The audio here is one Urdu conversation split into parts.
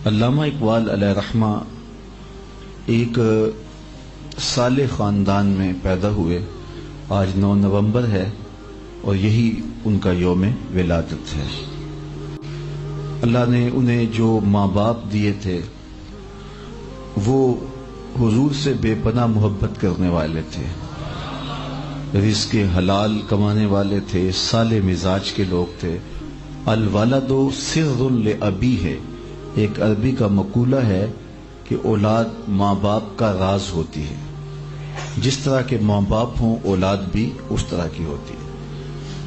علامہ اقبال علیہ رحمہ ایک صالح خاندان میں پیدا ہوئے. آج 9 نومبر ہے اور یہی ان کا یوم ولادت ہے. اللہ نے انہیں جو ماں باپ دیے تھے وہ حضور سے بے پناہ محبت کرنے والے تھے، رزق حلال کمانے والے تھے، صالح مزاج کے لوگ تھے. الولد سر لابیہ، ایک عربی کا مقولہ ہے کہ اولاد ماں باپ کا راز ہوتی ہے. جس طرح کے ماں باپ ہوں اولاد بھی اس طرح کی ہوتی ہے.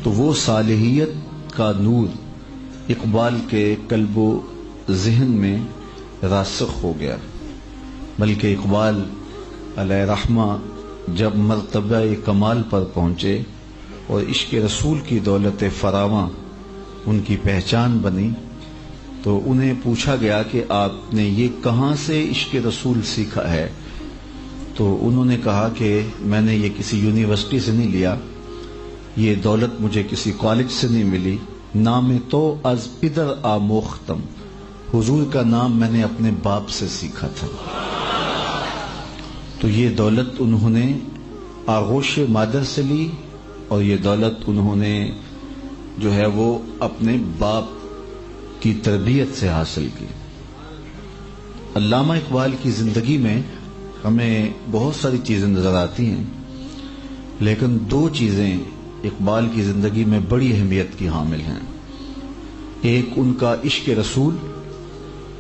تو وہ صالحیت کا نور اقبال کے قلب و ذہن میں راسخ ہو گیا. بلکہ اقبال علیہ رحمہ جب مرتبہ کمال پر پہنچے اور عشق رسول کی دولت فراواں ان کی پہچان بنی تو انہیں پوچھا گیا کہ آپ نے یہ کہاں سے عشق رسول سیکھا ہے؟ تو انہوں نے کہا کہ میں نے یہ کسی یونیورسٹی سے نہیں لیا، یہ دولت مجھے کسی کالج سے نہیں ملی. نام تو از پدر آموختم، حضور کا نام میں نے اپنے باپ سے سیکھا تھا. تو یہ دولت انہوں نے آغوش مادر سے لی اور یہ دولت انہوں نے جو ہے وہ اپنے باپ کی تربیت سے حاصل کی. علامہ اقبال کی زندگی میں ہمیں بہت ساری چیزیں نظر آتی ہیں، لیکن 2 چیزیں اقبال کی زندگی میں بڑی اہمیت کی حامل ہیں. ایک ان کا عشق رسول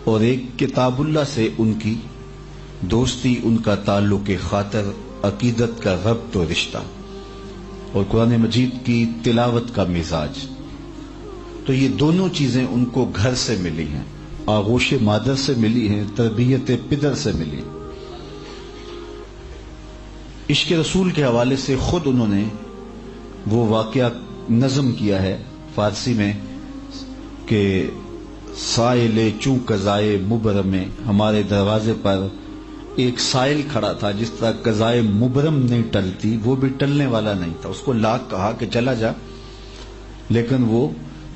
اور ایک کتاب اللہ سے ان کی دوستی، ان کا تعلق خاطر، عقیدت کا ربط و رشتہ، اور قرآن مجید کی تلاوت کا مزاج. تو یہ دونوں چیزیں ان کو گھر سے ملی ہیں، آغوش مادر سے ملی ہیں، تربیت پدر سے ملی. عشق رسول کے حوالے سے خود انہوں نے وہ واقعہ نظم کیا ہے فارسی میں کہ سائل چوں قضائے مبرم میں، ہمارے دروازے پر ایک سائل کھڑا تھا. جس طرح قضائے مبرم نہیں ٹلتی، وہ بھی ٹلنے والا نہیں تھا. اس کو لاکھ کہا کہ چلا جا، لیکن وہ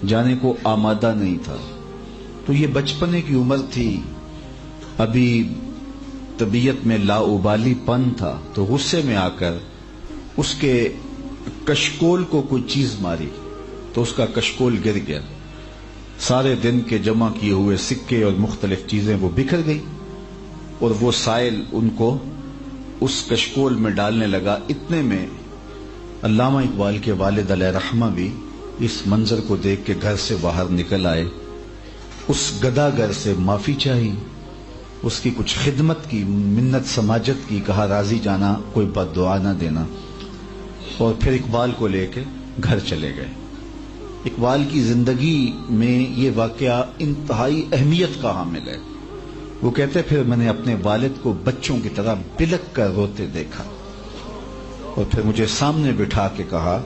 جانے کو آمادہ نہیں تھا. تو یہ بچپنے کی عمر تھی، ابھی طبیعت میں لاابالی پن تھا. تو غصے میں آ کر اس کے کشکول کو کوئی چیز ماری تو اس کا کشکول گر گیا. سارے دن کے جمع کیے ہوئے سکے اور مختلف چیزیں وہ بکھر گئی اور وہ سائل ان کو اس کشکول میں ڈالنے لگا. اتنے میں علامہ اقبال کے والد علیہ رحمہ بھی اس منظر کو دیکھ کے گھر سے باہر نکل آئے. اس گداگر سے معافی چاہی، اس کی کچھ خدمت کی، منت سماجت کی، کہا راضی جانا، کوئی بد دعا نہ دینا، اور پھر اقبال کو لے کے گھر چلے گئے. اقبال کی زندگی میں یہ واقعہ انتہائی اہمیت کا حامل ہے. وہ کہتے پھر میں نے اپنے والد کو بچوں کی طرح بلک کر روتے دیکھا اور پھر مجھے سامنے بٹھا کے کہا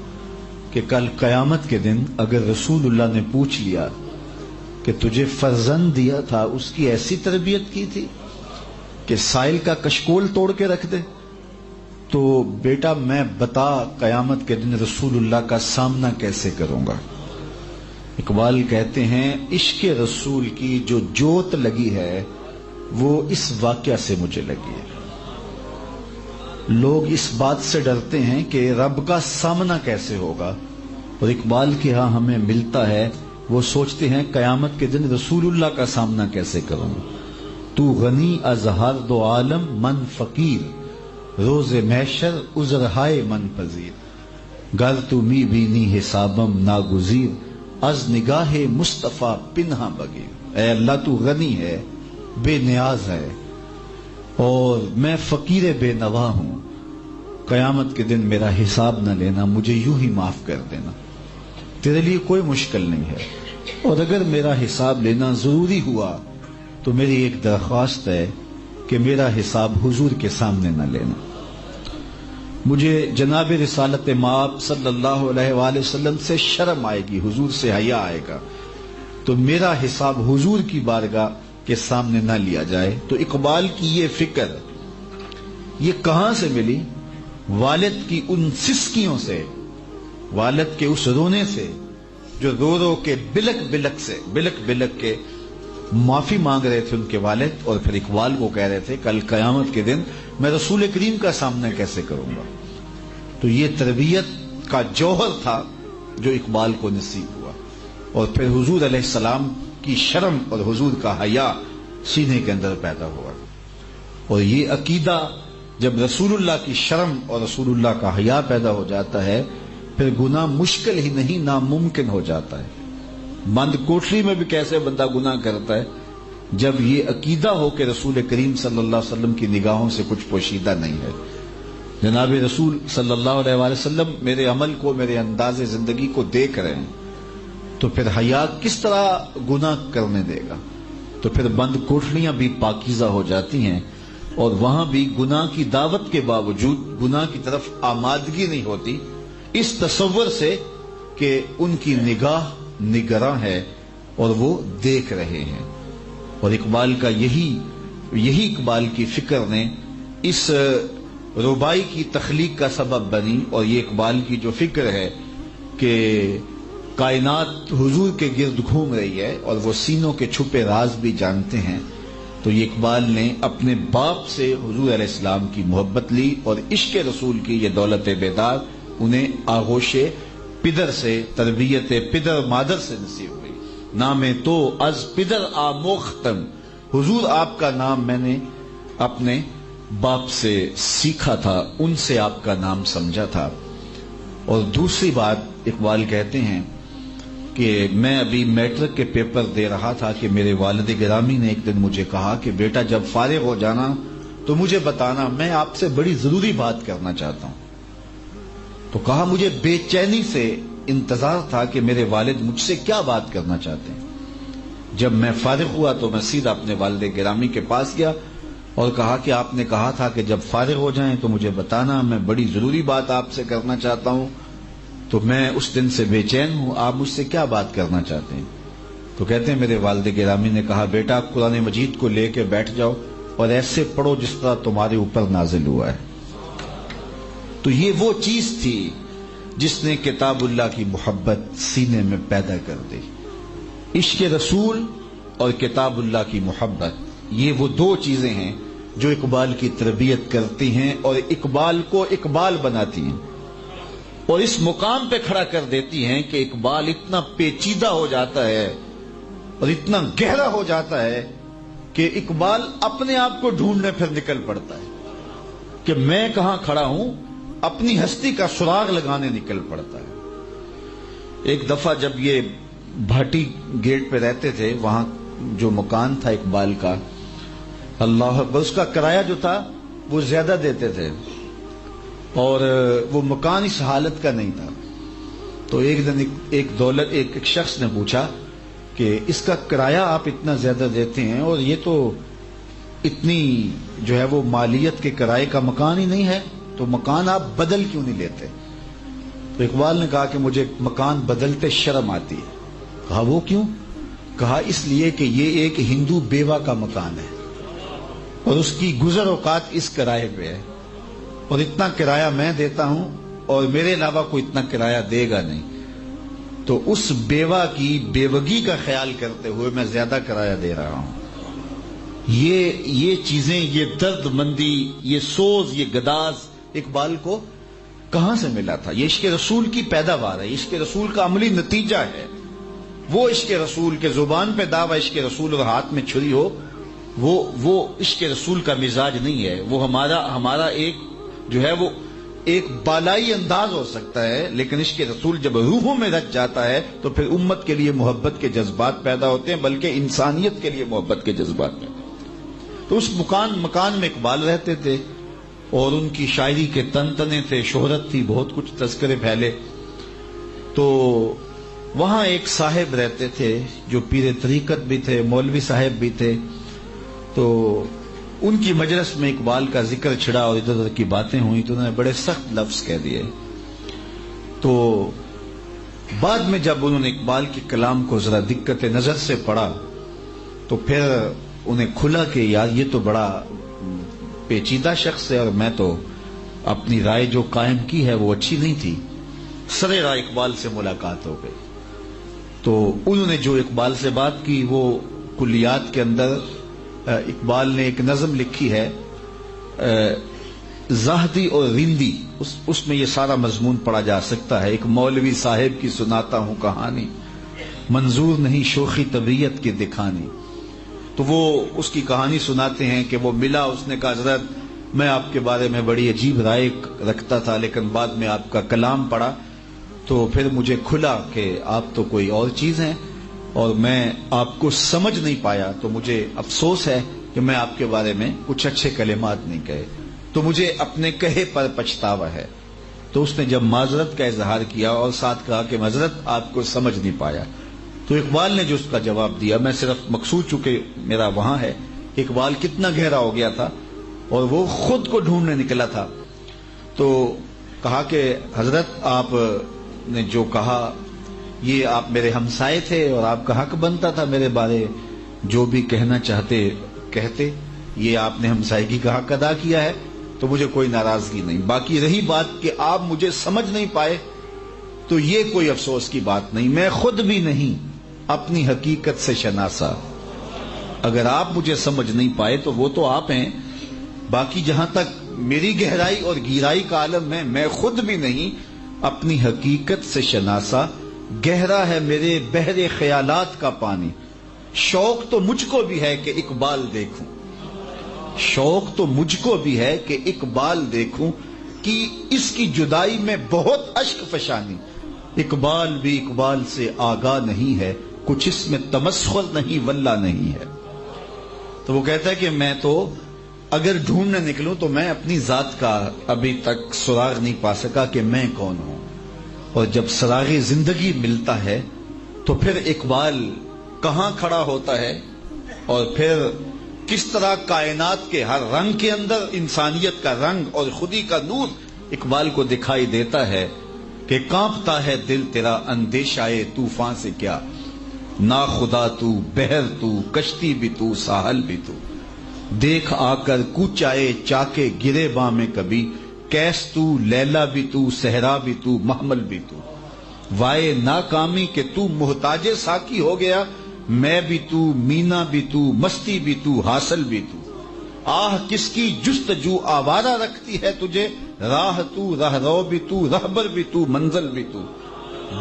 کہ کل قیامت کے دن اگر رسول اللہ نے پوچھ لیا کہ تجھے فرزند دیا تھا، اس کی ایسی تربیت کی تھی کہ سائل کا کشکول توڑ کے رکھ دے، تو بیٹا میں بتا قیامت کے دن رسول اللہ کا سامنا کیسے کروں گا. اقبال کہتے ہیں عشق رسول کی جو جوت لگی ہے وہ اس واقعہ سے مجھے لگی ہے. لوگ اس بات سے ڈرتے ہیں کہ رب کا سامنا کیسے ہوگا، اور اقبال کے ہاں ہمیں ملتا ہے وہ سوچتے ہیں قیامت کے دن رسول اللہ کا سامنا کیسے کروں. تو غنی از ہر دو عالم من فقیر، روز محشر عذرہائے من پذیر. گر تو می بینی حسابم ناگزیر، از نگاہ مصطفیٰ پنہا بگیر. اے اللہ تو غنی ہے، بے نیاز ہے، اور میں فقیر بے نوا ہوں. قیامت کے دن میرا حساب نہ لینا، مجھے یوں ہی معاف کر دینا، تیرے لیے کوئی مشکل نہیں ہے. اور اگر میرا حساب لینا ضروری ہوا تو میری ایک درخواست ہے کہ میرا حساب حضور کے سامنے نہ لینا. مجھے جناب رسالت مآب صلی اللہ علیہ وآلہ وسلم سے شرم آئے گی، حضور سے حیا آئے گا، تو میرا حساب حضور کی بارگاہ کے سامنے نہ لیا جائے. تو اقبال کی یہ فکر یہ کہاں سے ملی؟ والد کی ان سسکیوں سے، والد کے اس رونے سے جو رو رو کے بلک بلک کے معافی مانگ رہے تھے ان کے والد، اور پھر اقبال کو کہہ رہے تھے کل قیامت کے دن میں رسول کریم کا سامنا کیسے کروں گا۔ تو یہ تربیت کا جوہر تھا جو اقبال کو نصیب ہوا، اور پھر حضور علیہ السلام کی شرم اور حضور کا حیا سینے کے اندر پیدا ہوا، اور یہ عقیدہ جب رسول اللہ کی شرم اور رسول اللہ کا حیا پیدا ہو جاتا ہے پھر گناہ مشکل ہی نہیں ناممکن ہو جاتا ہے۔ بند کوٹری میں بھی کیسے بندہ گناہ کرتا ہے جب یہ عقیدہ ہو کہ رسول کریم صلی اللہ علیہ وسلم کی نگاہوں سے کچھ پوشیدہ نہیں ہے، جناب رسول صلی اللہ علیہ وسلم میرے عمل کو، میرے انداز زندگی کو دیکھ رہے ہیں، تو پھر حیا کس طرح گناہ کرنے دے گا؟ تو پھر بند کوٹڑیاں بھی پاکیزہ ہو جاتی ہیں، اور وہاں بھی گناہ کی دعوت کے باوجود گناہ کی طرف آمادگی نہیں ہوتی، اس تصور سے کہ ان کی نگاہ نگراں ہے اور وہ دیکھ رہے ہیں۔ اور اقبال کا یہی اقبال کی فکر نے اس ربائی کی تخلیق کا سبب بنی، اور یہ اقبال کی جو فکر ہے کہ کائنات حضور کے گرد گھوم رہی ہے اور وہ سینوں کے چھپے راز بھی جانتے ہیں، تو یہ اقبال نے اپنے باپ سے حضور علیہ السلام کی محبت لی، اور عشق رسول کی یہ دولت بیدار انہیں آغوش پدر سے، تربیت پدر مادر سے نصیب ہوئی۔ نام تو از پدر آموختم، حضور آپ کا نام میں نے اپنے باپ سے سیکھا تھا، ان سے آپ کا نام سمجھا تھا۔ اور دوسری بات اقبال کہتے ہیں کہ میں ابھی میٹرک کے پیپر دے رہا تھا کہ میرے والد گرامی نے ایک دن مجھے کہا کہ بیٹا جب فارغ ہو جانا تو مجھے بتانا، میں آپ سے بڑی ضروری بات کرنا چاہتا ہوں۔ تو کہا مجھے بے چینی سے انتظار تھا کہ میرے والد مجھ سے کیا بات کرنا چاہتے ہیں۔ جب میں فارغ ہوا تو میں سیدھا اپنے والد گرامی کے پاس گیا اور کہا کہ آپ نے کہا تھا کہ جب فارغ ہو جائیں تو مجھے بتانا، میں بڑی ضروری بات آپ سے کرنا چاہتا ہوں، تو میں اس دن سے بے چین ہوں، آپ مجھ سے کیا بات کرنا چاہتے ہیں؟ تو کہتے ہیں میرے والد گرامی نے کہا بیٹا قرآن مجید کو لے کے بیٹھ جاؤ اور ایسے پڑھو جس طرح تمہارے اوپر نازل ہوا ہے۔ تو یہ وہ چیز تھی جس نے کتاب اللہ کی محبت سینے میں پیدا کر دی۔ عشق رسول اور کتاب اللہ کی محبت، یہ وہ دو چیزیں ہیں جو اقبال کی تربیت کرتی ہیں اور اقبال کو اقبال بناتی ہیں، اور اس مقام پہ کھڑا کر دیتی ہیں کہ اقبال اتنا پیچیدہ ہو جاتا ہے اور اتنا گہرا ہو جاتا ہے کہ اقبال اپنے آپ کو ڈھونڈنے پھر نکل پڑتا ہے کہ میں کہاں کھڑا ہوں، اپنی ہستی کا سراغ لگانے نکل پڑتا ہے۔ ایک دفعہ جب یہ بھاٹی گیٹ پہ رہتے تھے، وہاں جو مکان تھا اقبال کا، اللہ اکبر، اس کا کرایہ جو تھا وہ زیادہ دیتے تھے، اور وہ مکان اس حالت کا نہیں تھا۔ تو ایک دن ایک شخص نے پوچھا کہ اس کا کرایہ آپ اتنا زیادہ دیتے ہیں اور یہ تو اتنی جو ہے وہ مالیت کے کرائے کا مکان ہی نہیں ہے، تو مکان آپ بدل کیوں نہیں لیتے؟ تو اقبال نے کہا کہ مجھے مکان بدلتے شرم آتی ہے۔ کہا وہ کیوں؟ کہا اس لیے کہ یہ ایک ہندو بیوہ کا مکان ہے اور اس کی گزر اوقات اس کرائے پہ ہے، اور اتنا کرایہ میں دیتا ہوں اور میرے علاوہ کوئی اتنا کرایہ دے گا نہیں، تو اس بیوہ کی بیوگی کا خیال کرتے ہوئے میں زیادہ کرایہ دے رہا ہوں۔ یہ چیزیں، یہ درد مندی، یہ سوز، یہ گداز اقبال کو کہاں سے ملا تھا؟ یہ عشق رسول کی پیداوار ہے، عشق رسول کا عملی نتیجہ ہے۔ وہ عشق رسول کے زبان پہ دعویٰ عشق رسول اور ہاتھ میں چھری ہو، وہ عشق رسول کا مزاج نہیں ہے۔ وہ ہمارا ایک جو ہے وہ ایک بالائی انداز ہو سکتا ہے، لیکن عشق رسول جب روحوں میں رچ جاتا ہے تو پھر امت کے لیے محبت کے جذبات پیدا ہوتے ہیں، بلکہ انسانیت کے لیے محبت کے جذبات پیدا ہوتے ہیں۔ تو اس مکان میں اقبال رہتے تھے اور ان کی شاعری کے تنتنے تھے، شہرت تھی، بہت کچھ تذکرے پھیلے۔ تو وہاں ایک صاحب رہتے تھے جو پیر طریقت بھی تھے، مولوی صاحب بھی تھے، تو ان کی مجلس میں اقبال کا ذکر چھڑا اور ادھر ادھر کی باتیں ہوئی تو انہوں نے بڑے سخت لفظ کہہ دیے۔ تو بعد میں جب انہوں نے اقبال کے کلام کو ذرا دقت نظر سے پڑھا تو پھر انہیں کھلا کہ یار یہ تو بڑا پیچیدہ شخص ہے اور میں تو اپنی رائے جو قائم کی ہے وہ اچھی نہیں تھی۔ سرے اقبال سے ملاقات ہو گئی، تو انہوں نے جو اقبال سے بات کی وہ کلیات کے اندر اقبال نے ایک نظم لکھی ہے زاہدی اور رندی، اس میں یہ سارا مضمون پڑھا جا سکتا ہے۔ ایک مولوی صاحب کی سناتا ہوں کہانی، منظور نہیں شوخی طبیعت کی دکھانی۔ تو وہ اس کی کہانی سناتے ہیں کہ وہ ملا، اس نے کہا حضرت میں آپ کے بارے میں بڑی عجیب رائے رکھتا تھا، لیکن بعد میں آپ کا کلام پڑھا تو پھر مجھے کھلا کہ آپ تو کوئی اور چیز ہیں اور میں آپ کو سمجھ نہیں پایا، تو مجھے افسوس ہے کہ میں آپ کے بارے میں کچھ اچھے کلمات نہیں کہے، تو مجھے اپنے کہے پر پچھتاوا ہے۔ تو اس نے جب معذرت کا اظہار کیا اور ساتھ کہا کہ معذرت آپ کو سمجھ نہیں پایا، تو اقبال نے جو اس کا جواب دیا، میں صرف مقصود چونکہ میرا وہاں ہے، اقبال کتنا گہرا ہو گیا تھا اور وہ خود کو ڈھونڈنے نکلا تھا، تو کہا کہ حضرت آپ نے جو کہا یہ آپ میرے ہمسائے تھے اور آپ کا حق بنتا تھا میرے بارے جو بھی کہنا چاہتے کہتے، یہ آپ نے ہمسائیگی کا حق ادا کیا ہے تو مجھے کوئی ناراضگی نہیں۔ باقی رہی بات کہ آپ مجھے سمجھ نہیں پائے تو یہ کوئی افسوس کی بات نہیں، میں خود بھی نہیں اپنی حقیقت سے شناسا۔ اگر آپ مجھے سمجھ نہیں پائے تو وہ تو آپ ہیں، باقی جہاں تک میری گہرائی اور گہرائی کا عالم ہے، میں خود بھی نہیں اپنی حقیقت سے شناسا۔ گہرا ہے میرے بحر خیالات کا پانی، شوق تو مجھ کو بھی ہے کہ اقبال دیکھوں، شوق تو مجھ کو بھی ہے کہ اقبال دیکھوں، کہ اس کی جدائی میں بہت اشک فشانی، اقبال بھی اقبال سے آگاہ نہیں ہے، کچھ اس میں تمسخر نہیں واللہ نہیں ہے۔ تو وہ کہتا ہے کہ میں تو اگر ڈھونڈنے نکلوں تو میں اپنی ذات کا ابھی تک سراغ نہیں پا سکا کہ میں کون ہوں، اور جب سراغ زندگی ملتا ہے تو پھر اقبال کہاں کھڑا ہوتا ہے اور پھر کس طرح کائنات کے ہر رنگ کے اندر انسانیت کا رنگ اور خودی کا نور اقبال کو دکھائی دیتا ہے کہ کانپتا ہے دل تیرا اندیشائے طوفان سے کیا، نا خدا تو بحر تو کشتی بھی تو ساحل بھی تو، دیکھ آ کر کوچائے چاکے گرے باں میں کبھی، کیس تو لیلا بھی تو صحرا بھی تو محمل بھی تو، وائے ناکامی کہ تو محتاج ساکی ہو گیا، میں بھی تو مینا بھی تو مستی بھی تو حاصل بھی تو، آہ کس کی جستجو آوارہ رکھتی ہے تجھے، راہ تو رہرو بھی تو رہبر بھی تو منزل بھی تو،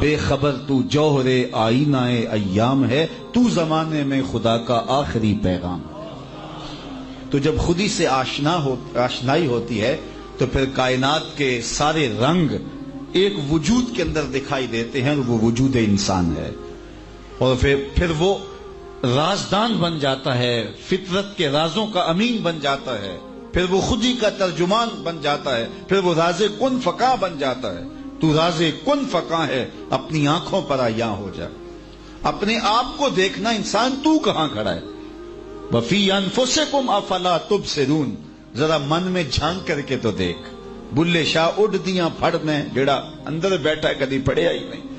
بے خبر تو جوہر آئینہ ایام ہے، تو زمانے میں خدا کا آخری پیغام۔ تو جب خودی سے آشنائی ہوتی ہے تو پھر کائنات کے سارے رنگ ایک وجود کے اندر دکھائی دیتے ہیں، وہ وجود انسان ہے، اور پھر وہ رازدان بن جاتا ہے، فطرت کے رازوں کا امین بن جاتا ہے، پھر وہ خودی کا ترجمان بن جاتا ہے، پھر وہ راز کن فقاں بن جاتا ہے۔ تو راز کن فقاں ہے، اپنی آنکھوں پر عیاں ہو جا، اپنے آپ کو دیکھنا انسان تو کہاں کھڑا ہے۔ وفی انفسکم افلا تبصرون، ذرا من میں جھانک کر کے تو دیکھ، بلے شاہ اڑ دیاں پھڑ میں جڑا اندر بیٹھا کبھی پڑھیا ہی نہیں۔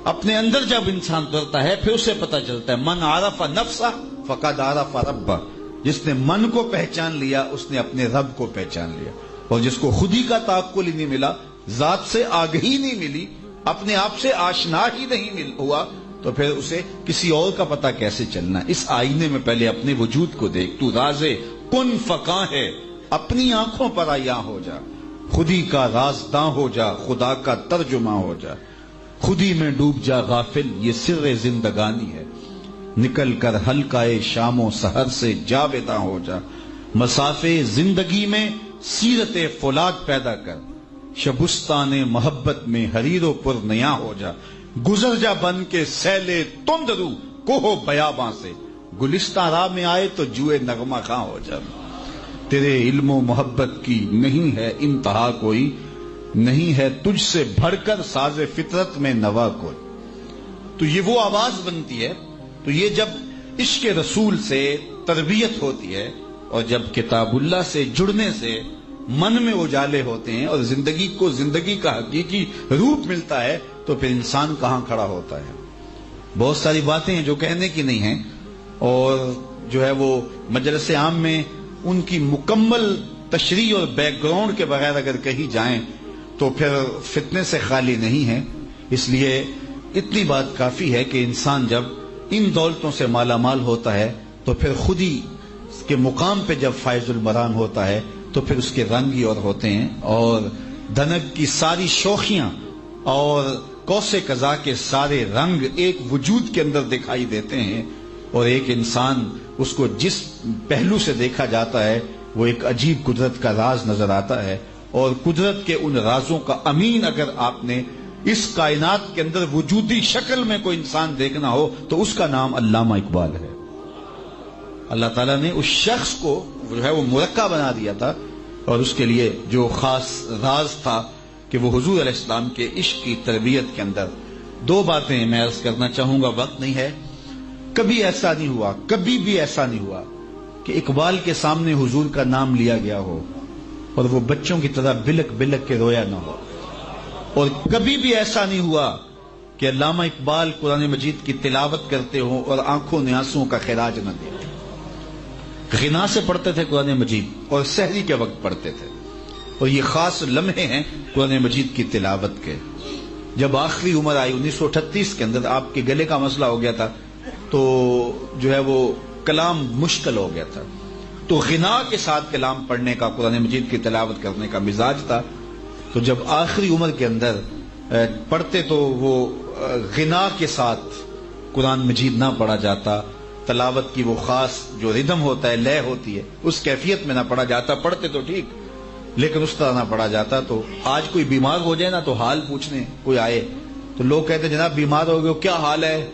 اپنے اندر جب انسان اترتا ہے پھر اسے پتہ چلتا ہے، من عرف نفسہ فقد عرف ربہ، جس نے من کو پہچان لیا اس نے اپنے رب کو پہچان لیا، اور جس کو خودی کا تعقل ہی نہیں ملا، ذات سے آگہی نہیں ملی، اپنے آپ سے آشنا ہی نہیں ہوا، تو پھر اسے کسی اور کا پتہ کیسے چلنا۔ اس آئینے میں پہلے اپنے وجود کو دیکھ، تو راز کن فقاں ہے، اپنی آنکھوں پر عیاں ہو جا، خودی کا رازداں ہو جا، خدا کا ترجمہ ہو جا، خودی میں ڈوب جا غافل، یہ سر زندگانی ہے، نکل کر حلقۂ شام و سحر سے جاویداں ہو جا، مسافے زندگی میں سیرت فولاد پیدا کر، شبستان محبت میں حریر و پر نیا ہو جا، گزر جا بن کے سیلے تند رو کوہ بیاباں سے، گلستان راہ میں آئے تو جوئے نغمہ خاں ہو جا، تیرے علم و محبت کی نہیں ہے انتہا کوئی، نہیں ہے تجھ سے بڑھ کر ساز فطرت میں نوا کوئی۔ تو یہ وہ آواز بنتی ہے۔ تو یہ جب عشق رسول سے تربیت ہوتی ہے اور جب کتاب اللہ سے جڑنے سے من میں اجالے ہوتے ہیں اور زندگی کو زندگی کا حقیقی روپ ملتا ہے، تو پھر انسان کہاں کھڑا ہوتا ہے۔ بہت ساری باتیں ہیں جو کہنے کی نہیں ہیں، اور جو ہے وہ مجلس عام میں ان کی مکمل تشریح اور بیک گراؤنڈ کے بغیر اگر کہی جائیں تو پھر فتنے سے خالی نہیں ہے۔ اس لیے اتنی بات کافی ہے کہ انسان جب ان دولتوں سے مالا مال ہوتا ہے تو پھر خود ہی کے مقام پہ جب فائز المرام ہوتا ہے تو پھر اس کے رنگ ہی اور ہوتے ہیں، اور دھنک کی ساری شوخیاں اور کوس قضا کے سارے رنگ ایک وجود کے اندر دکھائی دیتے ہیں، اور ایک انسان اس کو جس پہلو سے دیکھا جاتا ہے وہ ایک عجیب قدرت کا راز نظر آتا ہے، اور قدرت کے ان رازوں کا امین اگر آپ نے اس کائنات کے اندر وجودی شکل میں کوئی انسان دیکھنا ہو تو اس کا نام علامہ اقبال ہے۔ اللہ تعالیٰ نے اس شخص کو جو ہے وہ مرکہ بنا دیا تھا، اور اس کے لیے جو خاص راز تھا کہ وہ حضور علیہ السلام کے عشق کی تربیت کے اندر دو باتیں میں عرض کرنا چاہوں گا، وقت نہیں ہے۔ کبھی ایسا نہیں ہوا، کبھی بھی ایسا نہیں ہوا کہ اقبال کے سامنے حضور کا نام لیا گیا ہو اور وہ بچوں کی طرح بلک بلک کے رویا نہ ہو، اور کبھی بھی ایسا نہیں ہوا کہ علامہ اقبال قرآن مجید کی تلاوت کرتے ہوں اور آنکھوں نے آنسوؤں کا خراج نہ دے۔ غنا سے پڑھتے تھے قرآن مجید اور سحری کے وقت پڑھتے تھے، اور یہ خاص لمحے ہیں قرآن مجید کی تلاوت کے۔ جب آخری عمر آئی 1938 کے اندر آپ کے گلے کا مسئلہ ہو گیا تھا تو جو ہے وہ کلام مشکل ہو گیا تھا، تو غنا کے ساتھ کلام پڑھنے کا، قرآن مجید کی تلاوت کرنے کا مزاج تھا، تو جب آخری عمر کے اندر پڑھتے تو وہ غنا کے ساتھ قرآن مجید نہ پڑھا جاتا، تلاوت کی وہ خاص جو ردم ہوتا ہے، لے ہوتی ہے، اس کیفیت میں نہ پڑھا جاتا۔ پڑھتے تو ٹھیک لیکن اس طرح نہ پڑھا جاتا۔ تو آج کوئی بیمار ہو جائے نا تو حال پوچھنے کوئی آئے تو لوگ کہتے ہیں جناب بیمار ہو گئے، کیا حال ہے؟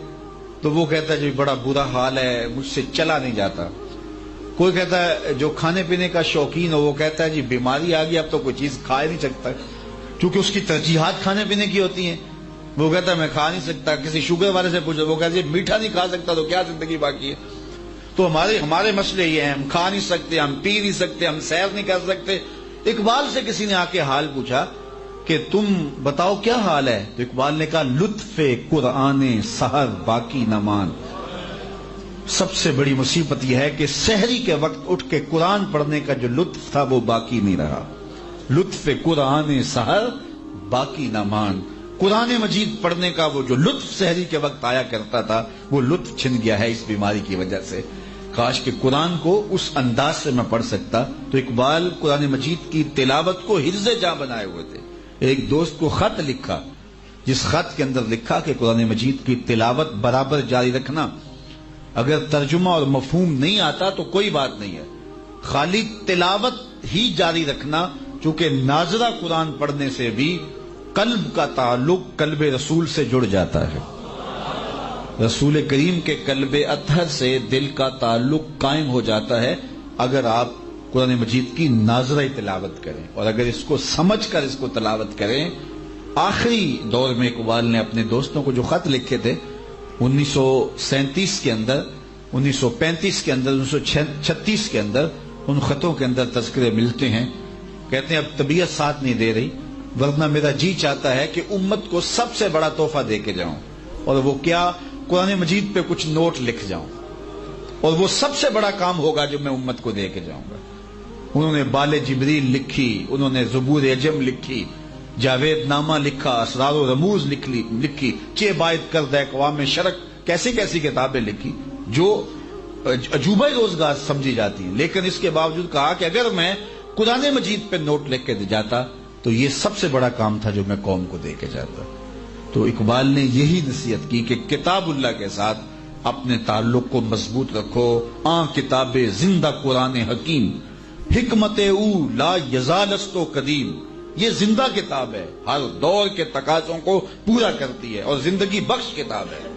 تو وہ کہتا ہے جی بڑا برا حال ہے، مجھ سے چلا نہیں جاتا۔ کوئی کہتا ہے جو کھانے پینے کا شوقین ہو وہ کہتا ہے جی بیماری آ گئی، اب تو کوئی چیز کھا ہی نہیں سکتا، کیونکہ اس کی ترجیحات کھانے پینے کی ہوتی ہیں۔ وہ کہتا ہے میں کھا نہیں سکتا۔ کسی شوگر والے سے پوچھو وہ کہتا ہے میٹھا نہیں کھا سکتا تو کیا زندگی باقی ہے؟ تو ہمارے مسئلے یہ ہیں، ہم کھا نہیں سکتے، ہم پی نہیں سکتے، ہم سیر نہیں کر سکتے۔ اقبال سے کسی نے آ کے حال پوچھا کہ تم بتاؤ کیا حال ہے؟ تو اقبال نے کہا لطف قرآن سحر باقی نہ مان۔ سب سے بڑی مصیبت یہ ہے کہ سحری کے وقت اٹھ کے قرآن پڑھنے کا جو لطف تھا وہ باقی نہیں رہا۔ لطف قرآن سحر باقی نہ مان، قرآن مجید پڑھنے کا وہ جو لطف سحری کے وقت آیا کرتا تھا وہ لطف چھن گیا ہے اس بیماری کی وجہ سے۔ کاش کہ قرآن کو اس انداز سے میں پڑھ سکتا۔ تو اقبال قرآن مجید کی تلاوت کو حرز جاں بنائے ہوئے تھے۔ ایک دوست کو خط لکھا جس خط کے اندر لکھا کہ قرآن مجید کی تلاوت برابر جاری رکھنا، اگر ترجمہ اور مفہوم نہیں آتا تو کوئی بات نہیں ہے، خالی تلاوت ہی جاری رکھنا، چونکہ ناظرہ قرآن پڑھنے سے بھی قلب کا تعلق قلب رسول سے جڑ جاتا ہے۔ رسول کریم کے قلب اطہر سے دل کا تعلق قائم ہو جاتا ہے اگر آپ قرآن مجید کی ناظرہ تلاوت کریں، اور اگر اس کو سمجھ کر اس کو تلاوت کریں۔ آخری دور میں اقبال نے اپنے دوستوں کو جو خط لکھے تھے 1937 کے اندر، 1935 کے اندر، 1936 کے اندر، ان خطوں کے اندر تذکرے ملتے ہیں۔ کہتے ہیں اب طبیعت ساتھ نہیں دے رہی، ورنہ میرا جی چاہتا ہے کہ امت کو سب سے بڑا تحفہ دے کے جاؤں، اور وہ کیا؟ قرآن مجید پہ کچھ نوٹ لکھ جاؤں، اور وہ سب سے بڑا کام ہوگا جو میں امت کو دے کے جاؤں گا۔ انہوں نے بال جبریل لکھی، انہوں نے زبور عجم لکھی، جاوید نامہ لکھا، اسرار و رموز لکھی، چے باید کردہ اقوام شرک، کیسی کیسی کتابیں لکھی جو عجوبہ روزگار سمجھی جاتی ہیں۔ لیکن اس کے باوجود کہا کہ اگر میں قرآن مجید پہ نوٹ لکھ کے جاتا تو یہ سب سے بڑا کام تھا جو میں قوم کو دے کے جاتا۔ تو اقبال نے یہی نصیحت کی کہ کتاب اللہ کے ساتھ اپنے تعلق کو مضبوط رکھو۔ کتاب زندہ قرآن حکیم، حکمت او لا یزالستو قدیم، یہ زندہ کتاب ہے، ہر دور کے تقاضوں کو پورا کرتی ہے اور زندگی بخش کتاب ہے۔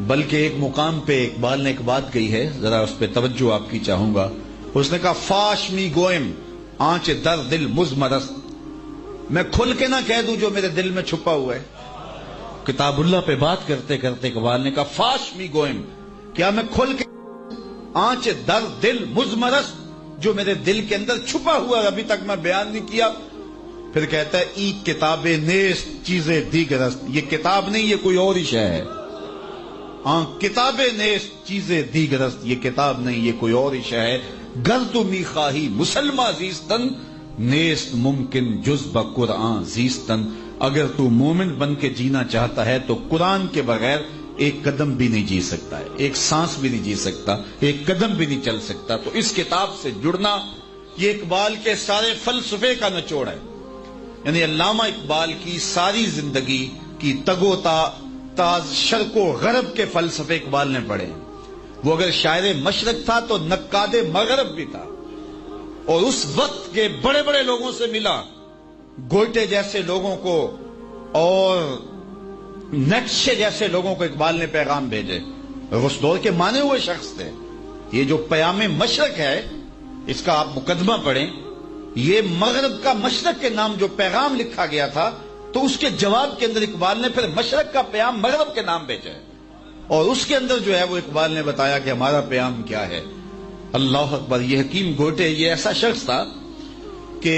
بلکہ ایک مقام پہ اقبال نے ایک بات کہی ہے، ذرا اس پہ توجہ آپ کی چاہوں گا۔ اس نے کہا فاش می گوئم آنچ در دل مزمرست، میں کھل کے نہ کہہ دوں جو میرے دل میں چھپا ہوا ہے۔ کتاب اللہ پہ بات کرتے کرتے اقبال نے کہا فاش می گوئم، کیا میں کھل کے آنچ در دل مزمرست، جو میرے دل کے اندر چھپا ہوا ہے ابھی تک میں بیان نہیں کیا۔ پھر کہتا ہے ای کتاب نیست چیزیں دیگرست، یہ کتاب نہیں یہ کوئی اور ہی شے ہے۔ کتاب نیست چیزیں دیگرست، یہ کتاب نہیں یہ کوئی اور ہی شے ہے۔ گر تو می خواہی مسلمہ زیستن، نیست ممکن جز بقرآن زیستن، اگر تو مومن بن کے جینا چاہتا ہے تو قرآن کے بغیر ایک قدم بھی نہیں جی سکتا ہے، ایک سانس بھی نہیں جی سکتا، ایک قدم بھی نہیں چل سکتا۔ تو اس کتاب سے جڑنا یہ اقبال کے سارے فلسفے کا نچوڑ ہے، یعنی علامہ اقبال کی ساری زندگی کی تگ و تاز شرق و غرب کے فلسفے اقبال نے پڑھے۔ وہ اگر شاعر مشرق تھا تو نقاد مغرب بھی تھا، اور اس وقت کے بڑے بڑے لوگوں سے ملا، گوئٹے جیسے لوگوں کو اور نیٹشے جیسے لوگوں کو اقبال نے پیغام بھیجے، اس دور کے مانے ہوئے شخص تھے۔ یہ جو پیام مشرق ہے، اس کا آپ مقدمہ پڑھیں، یہ مغرب کا مشرق کے نام جو پیغام لکھا گیا تھا، تو اس کے جواب کے اندر اقبال نے پھر مشرق کا پیام مغرب کے نام بھیجا ہے، اور اس کے اندر جو ہے وہ اقبال نے بتایا کہ ہمارا پیام کیا ہے۔ اللہ اکبر! یہ حکیم گوئٹے یہ ایسا شخص تھا کہ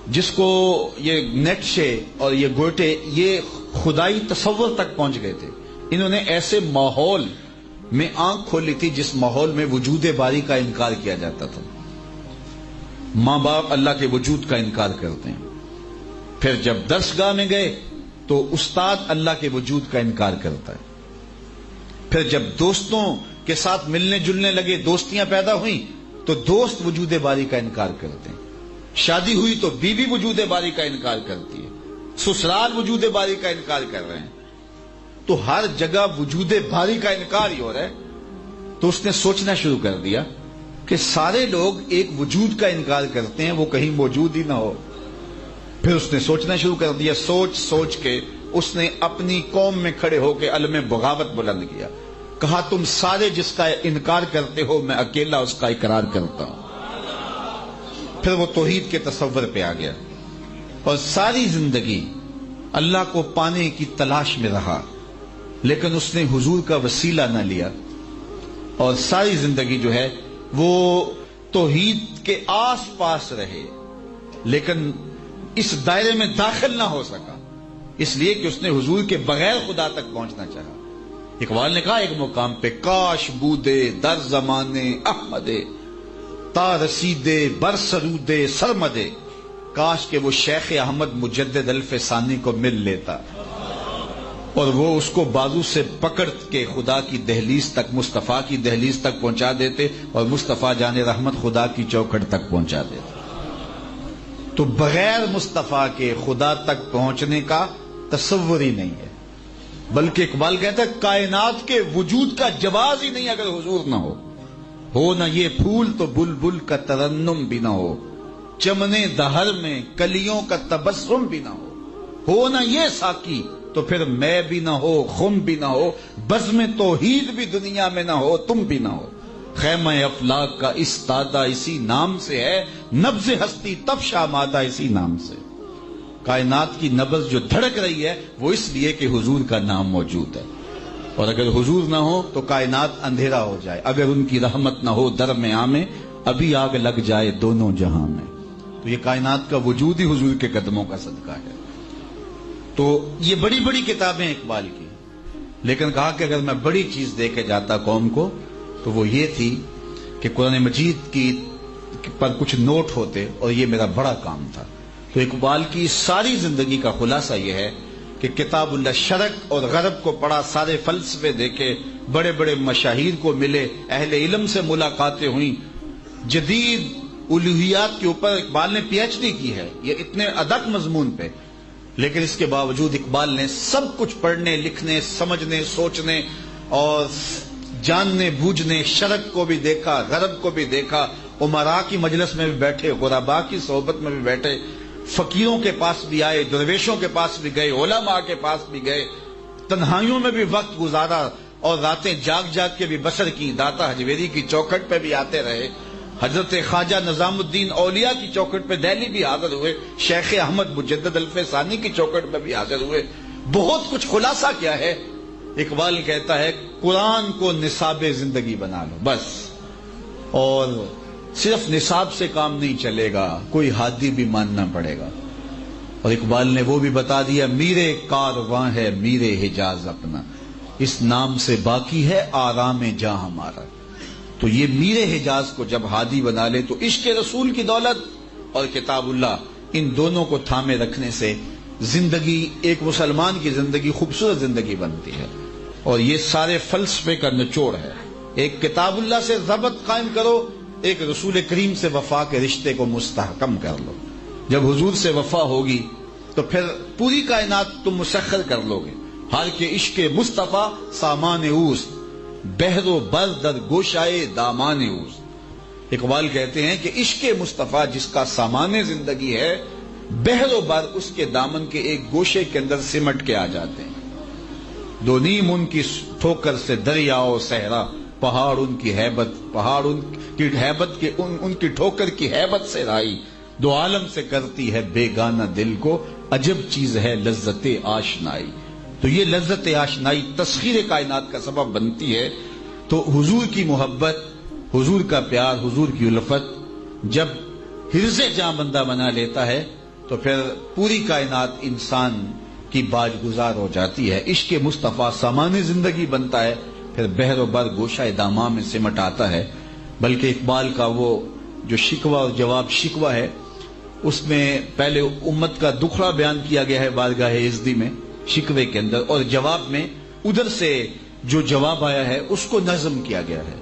جس کو یہ نیٹشے اور یہ گوئٹے یہ خدائی تصور تک پہنچ گئے تھے۔ انہوں نے ایسے ماحول میں آنکھ کھولی تھی جس ماحول میں وجود باری کا انکار کیا جاتا تھا۔ ماں باپ اللہ کے وجود کا انکار کرتے ہیں، پھر جب درسگاہ میں گئے تو استاد اللہ کے وجود کا انکار کرتا ہے، پھر جب دوستوں کے ساتھ ملنے جلنے لگے، دوستیاں پیدا ہوئیں تو دوست وجود باری کا انکار کرتے ہیں، شادی ہوئی تو بیوی وجود باری کا انکار کرتی ہے، سسرال وجود باری کا انکار کر رہے ہیں، تو ہر جگہ وجود باری کا انکار ہی ہو رہا ہے۔ تو اس نے سوچنا شروع کر دیا کہ سارے لوگ ایک وجود کا انکار کرتے ہیں، وہ کہیں موجود ہی نہ ہو۔ پھر اس نے سوچنا شروع کر دیا، سوچ سوچ کے اس نے اپنی قوم میں کھڑے ہو کے علم بغاوت بلند کیا، کہا تم سارے جس کا انکار کرتے ہو، میں اکیلا اس کا اقرار کرتا ہوں۔ پھر وہ توحید کے تصور پہ آ گیا، اور ساری زندگی اللہ کو پانے کی تلاش میں رہا، لیکن اس نے حضور کا وسیلہ نہ لیا، اور ساری زندگی جو ہے وہ توحید کے آس پاس رہے، لیکن اس دائرے میں داخل نہ ہو سکا، اس لیے کہ اس نے حضور کے بغیر خدا تک پہنچنا چاہا۔ اقبال نے کہا ایک مقام پہ، کاش بودے در زمانے احمدے تا رسیدے بر سرودے سرمدے، کاش کہ وہ شیخ احمد مجدد الف ثانی کو مل لیتا اور وہ اس کو بازو سے پکڑ کے خدا کی دہلیز تک، مصطفیٰ کی دہلیز تک پہنچا دیتے، اور مصطفیٰ جان رحمت خدا کی چوکھٹ تک پہنچا دیتے۔ تو بغیر مصطفیٰ کے خدا تک پہنچنے کا تصور ہی نہیں ہے، بلکہ اقبال کہتا ہے کائنات کے وجود کا جواز ہی نہیں اگر حضور نہ ہو نہ یہ پھول تو بلبل کا ترنم بھی نہ ہو، چمنے دہر میں کلیوں کا تبسم بھی نہ ہو نہ یہ ساقی تو پھر میں بھی نہ ہو، خم بھی نہ ہو، بزم توحید بھی دنیا میں نہ ہو، تم بھی نہ ہو۔ خیمہ افلاک کا استادہ اسی نام سے ہے، نبض ہستی تب شامادہ اسی نام سے۔ کائنات کی نبض جو دھڑک رہی ہے وہ اس لیے کہ حضور کا نام موجود ہے، اور اگر حضور نہ ہو تو کائنات اندھیرا ہو جائے، اگر ان کی رحمت نہ ہو درمیاں میں ابھی آگ لگ جائے دونوں جہاں میں۔ تو یہ کائنات کا وجود ہی حضور کے قدموں کا صدقہ ہے۔ تو یہ بڑی بڑی کتابیں اقبال کی، لیکن کہا کہ اگر میں بڑی چیز دے کے جاتا قوم کو تو وہ یہ تھی کہ قرآن مجید کی پر کچھ نوٹ ہوتے، اور یہ میرا بڑا کام تھا۔ تو اقبال کی ساری زندگی کا خلاصہ یہ ہے کہ کتاب اللہ شرق اور غرب کو پڑھا، سارے فلسفے دیکھے، بڑے بڑے مشاہیر کو ملے، اہل علم سے ملاقاتیں ہوئیں، جدید الوہیات کے اوپر اقبال نے پی ایچ ڈی کی ہے، یہ اتنے ادق مضمون پہ، لیکن اس کے باوجود اقبال نے سب کچھ پڑھنے، لکھنے، سمجھنے، سوچنے اور جاننے بوجھنے، شرق کو بھی دیکھا، غرب کو بھی دیکھا، امراء کی مجلس میں بھی بیٹھے، غرباء کی صحبت میں بھی بیٹھے، فقیروں کے پاس بھی آئے، درویشوں کے پاس بھی گئے، علماء کے پاس بھی گئے، تنہائیوں میں بھی وقت گزارا اور راتیں جاگ جاگ کے بھی بسر کی، داتا حجویری کی چوکھٹ پہ بھی آتے رہے، حضرت خواجہ نظام الدین اولیاء کی چوکھٹ پہ دہلی بھی حاضر ہوئے، شیخ احمد مجدد الف ثانی کی چوکھٹ پہ بھی حاضر ہوئے۔ بہت کچھ خلاصہ کیا ہے، اقبال کہتا ہے قرآن کو نصاب زندگی بنا لو بس، اور صرف نصاب سے کام نہیں چلے گا، کوئی ہادی بھی ماننا پڑے گا۔ اور اقبال نے وہ بھی بتا دیا، میرے کارواں ہے میرے حجاز اپنا، اس نام سے باقی ہے آرام جاں ہمارا۔ تو یہ میرے حجاز کو جب ہادی بنا لے تو عشق رسول کی دولت اور کتاب اللہ، ان دونوں کو تھامے رکھنے سے زندگی، ایک مسلمان کی زندگی خوبصورت زندگی بنتی ہے۔ اور یہ سارے فلسفے کا نچوڑ ہے. ایک کتاب اللہ سے ضبط قائم کرو، ایک رسول کریم سے وفا کے رشتے کو مستحکم کر لو. جب حضور سے وفا ہوگی تو پھر پوری کائنات تم مسخر کر لو گے. ہر کے عشق مصطفیٰ سامان اوست، بحر و بر در گوشائے دامان اوست. اقبال کہتے ہیں کہ عشق مصطفیٰ جس کا سامان زندگی ہے، بحر و بر اس کے دامن کے ایک گوشے کے اندر سمٹ کے آ جاتے ہیں. دو نیم ان کی ٹھوکر سے دریا و صحرا، پہاڑ ان کی ہیبت، پہاڑ ان کی ہیبت کے ان کی ٹھوکر کی ہیبت سے رائی. دو عالم سے کرتی ہے بیگانہ دل کو، عجب چیز ہے لذت آشنائی. تو یہ لذت آشنائی تسخیر کائنات کا سبب بنتی ہے. تو حضور کی محبت، حضور کا پیار، حضور کی الفت جب حرز جاں بندہ بنا لیتا ہے تو پھر پوری کائنات انسان کی باج گزار ہو جاتی ہے. عشق مصطفیٰ سامان زندگی بنتا ہے، پھر بحر و بر گوشہ داماں میں سمٹ آتا ہے. بلکہ اقبال کا وہ جو شکوہ اور جواب شکوہ ہے، اس میں پہلے امت کا دکھڑا بیان کیا گیا ہے بارگاہ عزدی میں شکوے کے اندر، اور جواب میں ادھر سے جو جواب آیا ہے اس کو نظم کیا گیا ہے.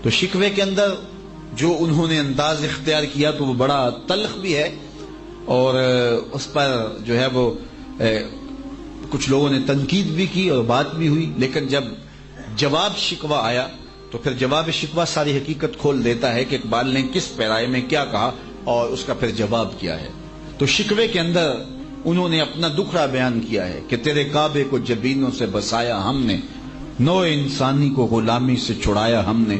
تو شکوے کے اندر جو انہوں نے انداز اختیار کیا تو وہ بڑا تلخ بھی ہے، اور اس پر جو ہے وہ کچھ لوگوں نے تنقید بھی کی اور بات بھی ہوئی. لیکن جب جواب شکوہ آیا تو پھر جواب شکوہ ساری حقیقت کھول دیتا ہے کہ اقبال نے کس پیرائے میں کیا کہا اور اس کا پھر جواب کیا ہے. تو شکوے کے اندر انہوں نے اپنا دکھڑا بیان کیا ہے کہ تیرے کعبے کو جبینوں سے بسایا ہم نے، نو انسانی کو غلامی سے چھڑایا ہم نے،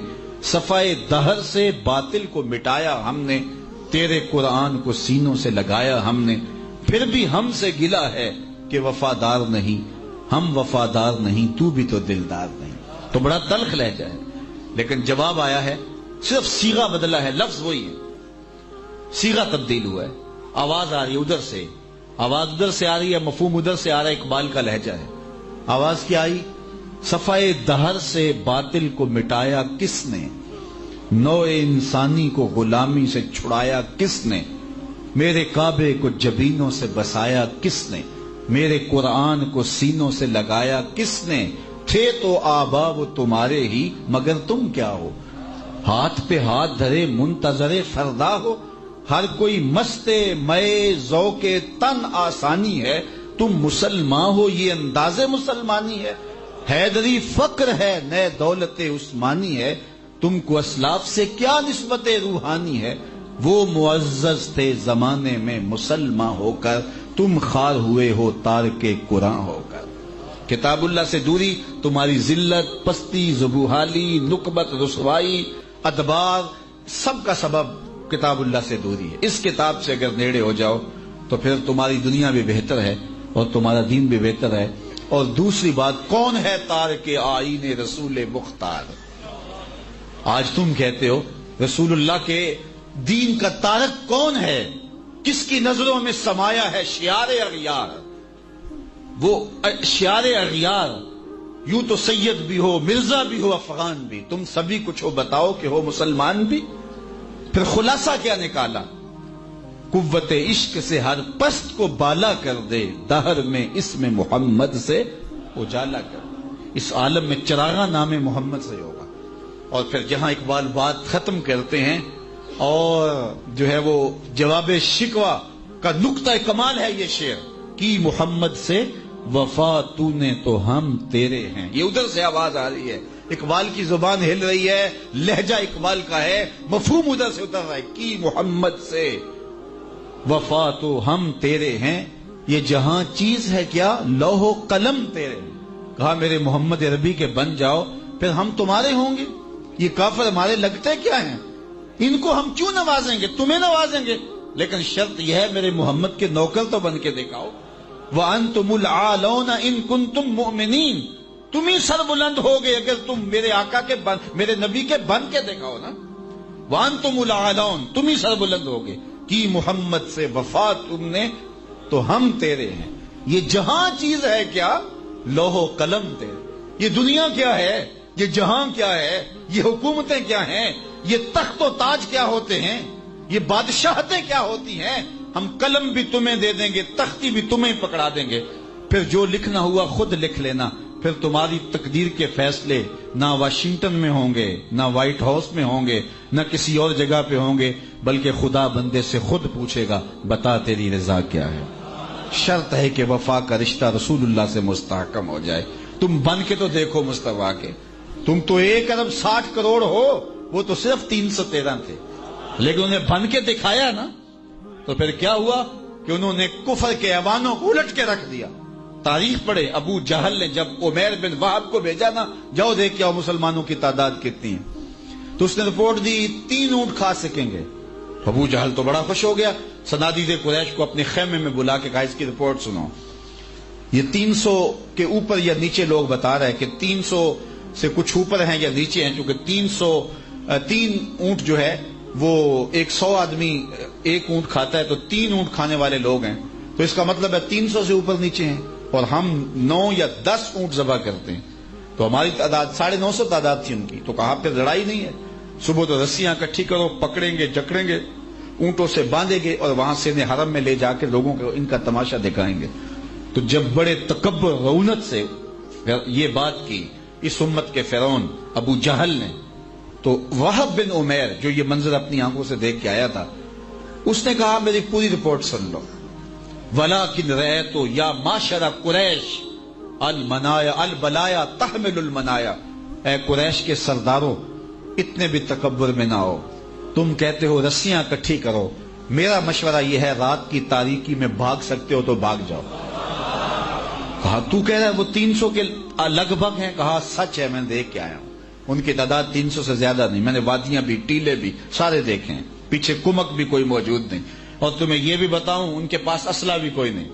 صفائے دہر سے باطل کو مٹایا ہم نے، تیرے قرآن کو سینوں سے لگایا ہم نے، پھر بھی ہم سے گلا ہے کہ وفادار نہیں، ہم وفادار نہیں، تو بھی تو دلدار نہیں. تو بڑا تلخ لہجہ ہے، لیکن جواب آیا ہے، صرف صیغہ بدلا ہے، لفظ وہی ہے، صیغہ تبدیل ہوا ہے. آواز آ رہی ہے ادھر سے، آواز ادھر سے آ رہی ہے، مفہوم ادھر سے آ رہا ہے. اقبال کا لہجہ ہے. آواز کیا آئی؟ صفائے دہر سے باطل کو مٹایا کس نے، نو انسانی کو غلامی سے چھڑایا کس نے، میرے کعبے کو جبینوں سے بسایا کس نے، میرے قرآن کو سینوں سے لگایا کس نے، تھے تو آبا وہ تمہارے ہی مگر تم کیا ہو، ہاتھ پہ ہاتھ دھرے منتظر فردا ہو، ہر کوئی مست مئے ذوق تن آسانی ہے، تم مسلمان ہو یہ انداز مسلمانی ہے، حیدری فقر ہے نئے دولت عثمانی ہے، تم کو اسلاف سے کیا نسبت روحانی ہے، وہ معزز تھے زمانے میں مسلمان ہو کر، تم خار ہوئے ہو تارک قرآن ہو کر. کتاب اللہ سے دوری تمہاری ذلت، پستی، ذبوحالی، نکبت، رسوائی، ادبار، سب کا سبب کتاب اللہ سے دوری ہے. اس کتاب سے اگر نیڑے ہو جاؤ تو پھر تمہاری دنیا بھی بہتر ہے اور تمہارا دین بھی بہتر ہے. اور دوسری بات، کون ہے تارک آئین رسول مختار؟ آج تم کہتے ہو رسول اللہ کے دین کا تارک کون ہے؟ کس کی نظروں میں سمایا ہے شعار اغیار؟ وہ شعار اغیار یوں تو سید بھی ہو، مرزا بھی ہو، افغان بھی، تم سبھی کچھ ہو، بتاؤ کہ ہو مسلمان بھی. پھر خلاصہ کیا نکالا؟ قوت عشق سے ہر پست کو بالا کر دے، دہر میں اسم محمد سے اجالا کر دے. اس عالم میں چراغاں نام محمد سے ہوگا. اور پھر جہاں اقبال بات ختم کرتے ہیں اور جو ہے وہ جواب شکوہ کا نقطہ کمال ہے یہ شعر، کی محمد سے وفا تو نے تو ہم تیرے ہیں. یہ ادھر سے آواز آ رہی ہے، اقبال کی زبان ہل رہی ہے، لہجہ اقبال کا ہے، مفہوم ادھر سے اتر رہا ہے، کی محمد سے وفا تو ہم تیرے ہیں. یہ جہاں چیز ہے کیا لوح و قلم تیرے ہیں. کہا میرے محمد عربی کے بن جاؤ پھر ہم تمہارے ہوں گے. یہ کافر ہمارے لگتے کیا ہیں؟ ان کو ہم کیوں نوازیں گے؟ تمہیں نوازیں گے، لیکن شرط یہ ہے میرے محمد کے نوکر تو بن کے دکھاؤ. وَأَنْتُمُ الْعَالَوْنَ إِن كُنْتُم مُؤْمِنِينَ. تم ہی سر بلند ہوگے اگر تم میرے آقا کے میرے نبی کے بن کے دکھاؤ نا. وَأَنْتُمُ الْعَالَوْنَ، تم ہی سر بلند ہوگے. کی محمد سے وفا تم نے تو ہم تیرے ہیں. یہ جہاں چیز ہے کیا لوح و قلم تیرے. یہ دنیا کیا ہے، یہ جہاں کیا ہے، یہ حکومتیں کیا ہیں، یہ تخت و تاج کیا ہوتے ہیں، یہ بادشاہتیں کیا ہوتی ہیں. ہم قلم بھی تمہیں دے دیں گے، تختی بھی تمہیں پکڑا دیں گے. پھر جو لکھنا ہوا خود لکھ لینا، پھر تمہاری تقدیر کے فیصلے نہ واشنگٹن میں ہوں گے، نہ وائٹ ہاؤس میں ہوں گے، نہ کسی اور جگہ پہ ہوں گے، بلکہ خدا بندے سے خود پوچھے گا بتا تیری رضا کیا ہے۔ شرط ہے کہ وفا کا رشتہ رسول اللہ سے مستحکم ہو جائے۔ تم بن کے تو دیکھو مصطفیٰ کے، تم تو 1 ارب 60 کروڑ ہو، وہ تو صرف 313 تھے، لیکن انہیں بن کے دکھایا نا، تو پھر کیا ہوا کہ انہوں نے کفر کے ایوانوں کو الٹ کے رکھ دیا۔ تاریخ پڑھے، ابو جہل نے جب عمیر بن وہب کو بھیجا نا، جاؤ دیکھ کے آؤ مسلمانوں کی تعداد کتنی ہے، تو اس نے رپورٹ دی 3 اونٹ کھا سکیں گے۔ ابو جہل تو بڑا خوش ہو گیا، صنادید قریش کو اپنے خیمے میں بلا کے کہا اس کی رپورٹ سنو۔ یہ 300 کے اوپر یا نیچے لوگ بتا رہے ہیں کہ 300 سے کچھ اوپر ہیں یا نیچے ہیں، چونکہ 3 اونٹ جو ہے وہ 100 آدمی 1 اونٹ کھاتا ہے، تو 3 اونٹ کھانے والے لوگ ہیں، تو اس کا مطلب ہے 300 سے اوپر نیچے ہیں، اور ہم 9 یا 10 اونٹ ذبح کرتے ہیں، تو ہماری تعداد 950 تعداد تھی ان کی۔ تو کہا پھر لڑائی نہیں ہے، صبح تو رسیاں اکٹھی کرو، پکڑیں گے جکڑیں گے، اونٹوں سے باندھیں گے، اور وہاں سے انہیں حرم میں لے جا کے لوگوں کو ان کا تماشا دکھائیں گے۔ تو جب بڑے تکبر رونت سے یہ بات کی اس امت کے فرعون ابو جہل نے، تو وہب بن عمیر جو یہ منظر اپنی آنکھوں سے دیکھ کے آیا تھا، اس نے کہا میری پوری رپورٹ سن لو۔ وَلَٰكِنْ رَأَيْتُ يَا مَعْشَرَ قُرَيْشَ الْبَلَايَا تَحْمِلُ الْمَنَايَا، اے قریش کے سرداروں، اتنے بھی تکبر میں نہ ہو، تم کہتے ہو رسیاں اکٹھی کرو، میرا مشورہ یہ ہے رات کی تاریکی میں بھاگ سکتے ہو تو بھاگ جاؤ۔ کہا تو کہہ رہا ہے وہ 300 کے لگ بھگ ہیں؟ کہا سچ ہے، میں دیکھ کے آیا ہوں، ان کی تعداد 300 سے زیادہ نہیں، میں نے وادیاں بھی ٹیلے بھی سارے دیکھے ہیں، پیچھے کمک بھی کوئی موجود نہیں، اور تمہیں یہ بھی بتاؤں ان کے پاس اسلحہ بھی کوئی نہیں،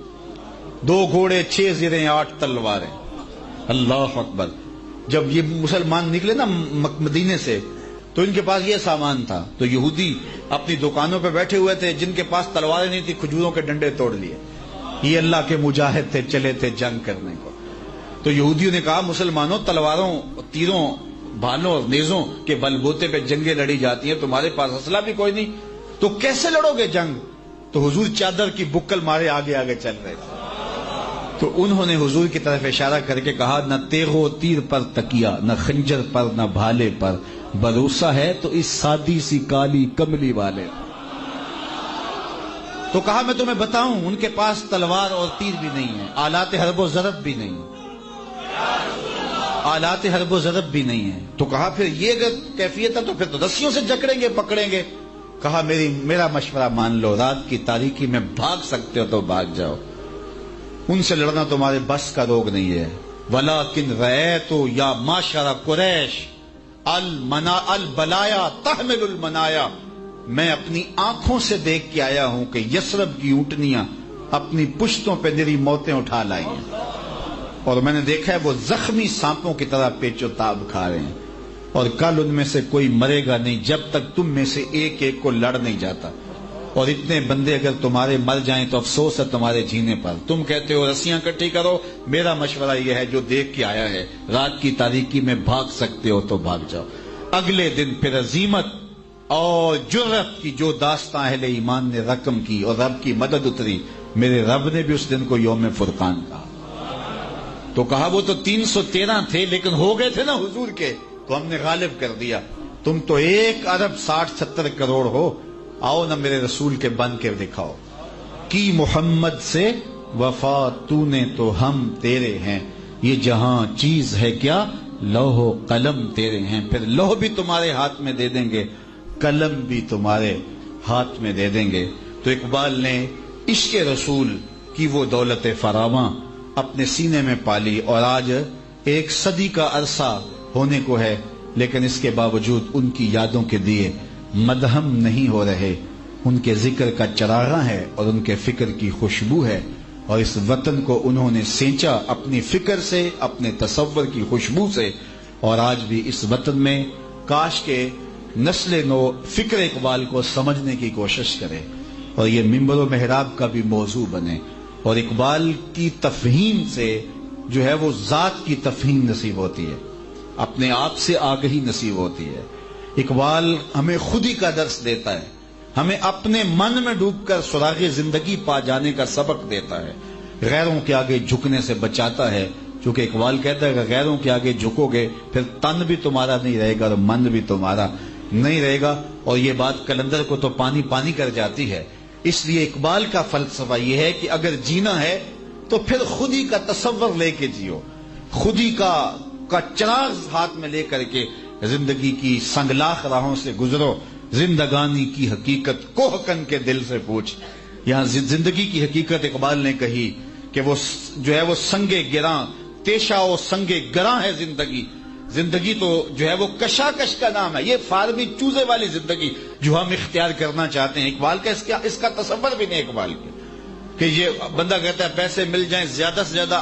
2 گھوڑے 6 زرہیں 8 تلواریں۔ اللہ اکبر۔ جب یہ مسلمان نکلے نا مدینے سے تو ان کے پاس یہ سامان تھا، تو یہودی اپنی دکانوں پہ بیٹھے ہوئے تھے، جن کے پاس تلواریں نہیں تھی کھجوروں کے ڈنڈے توڑ لیے، یہ اللہ کے مجاہد تھے، چلے تھے جنگ کرنے کو۔ تو یہودیوں نے کہا مسلمانوں تلواروں، تیروں، بھالوں اور نیزوں کے بل بوتے پہ جنگیں لڑی جاتی ہیں، تمہارے پاس اسلحہ بھی کوئی نہیں، تو کیسے لڑو گے جنگ؟ تو حضور چادر کی بکل مارے آگے آگے چل رہے تھے، تو انہوں نے حضور کی طرف اشارہ کر کے کہا نہ تیغ و تیر پر تکیا، نہ خنجر پر، نہ بھالے پر، بھروسہ ہے تو اس سادی سی کالی کملی والے۔ تو کہا میں تمہیں بتاؤں ان کے پاس تلوار اور تیر بھی نہیں ہے، آلات حرب و ضرب بھی نہیں، آلات حرب و ضرب بھی نہیں ہے۔ تو کہا پھر یہ اگر کیفیت ہے تو پھر تو رسیوں سے جکڑیں گے پکڑیں گے۔ کہا میرا مشورہ مان لو، رات کی تاریکی میں بھاگ سکتے ہو تو بھاگ جاؤ، ان سے لڑنا تمہارے بس کا روگ نہیں ہے۔ وَلَٰكِنْ رَأَيْتُ يَا مَعْشَرَ قُرَيْشَ الْبَلَايَا تَحْمِلُ الْمَنَايَا، میں اپنی آنکھوں سے دیکھ کے آیا ہوں کہ یثرب کی اونٹنیاں اپنی پشتوں پہ نری موتیں اٹھا لائی ہیں، اور میں نے دیکھا ہے وہ زخمی سانپوں کی طرح پیچ و تاب کھا رہے ہیں، اور کل ان میں سے کوئی مرے گا نہیں جب تک تم میں سے ایک ایک کو لڑ نہیں جاتا، اور اتنے بندے اگر تمہارے مر جائیں تو افسوس ہے تمہارے جینے پر۔ تم کہتے ہو رسیاں کٹھی کرو، میرا مشورہ یہ ہے جو دیکھ کے آیا ہے رات کی تاریکی میں بھاگ سکتے ہو تو بھاگ جاؤ۔ اگلے دن پھر عزیمت اور جرت کی جو داستان اہل ایمان نے رقم کی اور رب کی مدد اتری، میرے رب نے بھی اس دن کو یوم فرقان کہا۔ تو کہا وہ تو 313 تھے لیکن ہو گئے تھے نا حضور کے، تو ہم نے غالب کر دیا، تم تو 1 ارب 60-70 کروڑ ہو، آؤ نہ میرے رسول کے بن کے دکھاؤ۔ کی محمد سے وفا تو نے تو ہم تیرے ہیں، یہ جہاں چیز ہے کیا لوح و قلم تیرے ہیں، پھر لوح بھی تمہارے ہاتھ میں دے دیں گے، قلم بھی تمہارے ہاتھ میں دے دیں گے۔ تو اقبال نے عشق رسول کی وہ دولت فراواں اپنے سینے میں پالی، اور آج 1 صدی کا عرصہ ہونے کو ہے، لیکن اس کے باوجود ان کی یادوں کے دیے مدہم نہیں ہو رہے، ان کے ذکر کا چراغاں ہے اور ان کے فکر کی خوشبو ہے، اور اس وطن کو انہوں نے سینچا اپنی فکر سے، اپنے تصور کی خوشبو سے، اور آج بھی اس وطن میں کاش کے نسل نو فکر اقبال کو سمجھنے کی کوشش کرے، اور یہ منبر و محراب کا بھی موضوع بنے، اور اقبال کی تفہیم سے جو ہے وہ ذات کی تفہیم نصیب ہوتی ہے، اپنے آپ سے آگہی نصیب ہوتی ہے۔ اقبال ہمیں خود ہی کا درس دیتا ہے، ہمیں اپنے من میں ڈوب کر سراغ زندگی پا جانے کا سبق دیتا ہے، غیروں کے آگے جھکنے سے بچاتا ہے، چونکہ اقبال کہتا ہے کہ غیروں کے آگے جھکو گے پھر تن بھی تمہارا نہیں رہے گا اور من بھی تمہارا نہیں رہے گا، اور یہ بات قلندر کو تو پانی پانی کر جاتی ہے۔ اس لیے اقبال کا فلسفہ یہ ہے کہ اگر جینا ہے تو پھر خودی کا تصور لے کے جیو، خودی کا چراغ ہاتھ میں لے کر کے زندگی کی سنگلاخ راہوں سے گزرو۔ زندگانی کی حقیقت کوہکن کے دل سے پوچھ۔ یہاں زندگی کی حقیقت اقبال نے کہی کہ وہ جو ہے وہ سنگے گراں تیشا و سنگے گراں ہے زندگی۔ زندگی تو جو ہے وہ کشاکش کا نام ہے، یہ فارمی چوزے والی زندگی جو ہم اختیار کرنا چاہتے ہیں۔ اقبال کا اس کا تصور بھی نہیں اقبال کے کہ یہ بندہ کہتا ہے پیسے مل جائیں، زیادہ سے زیادہ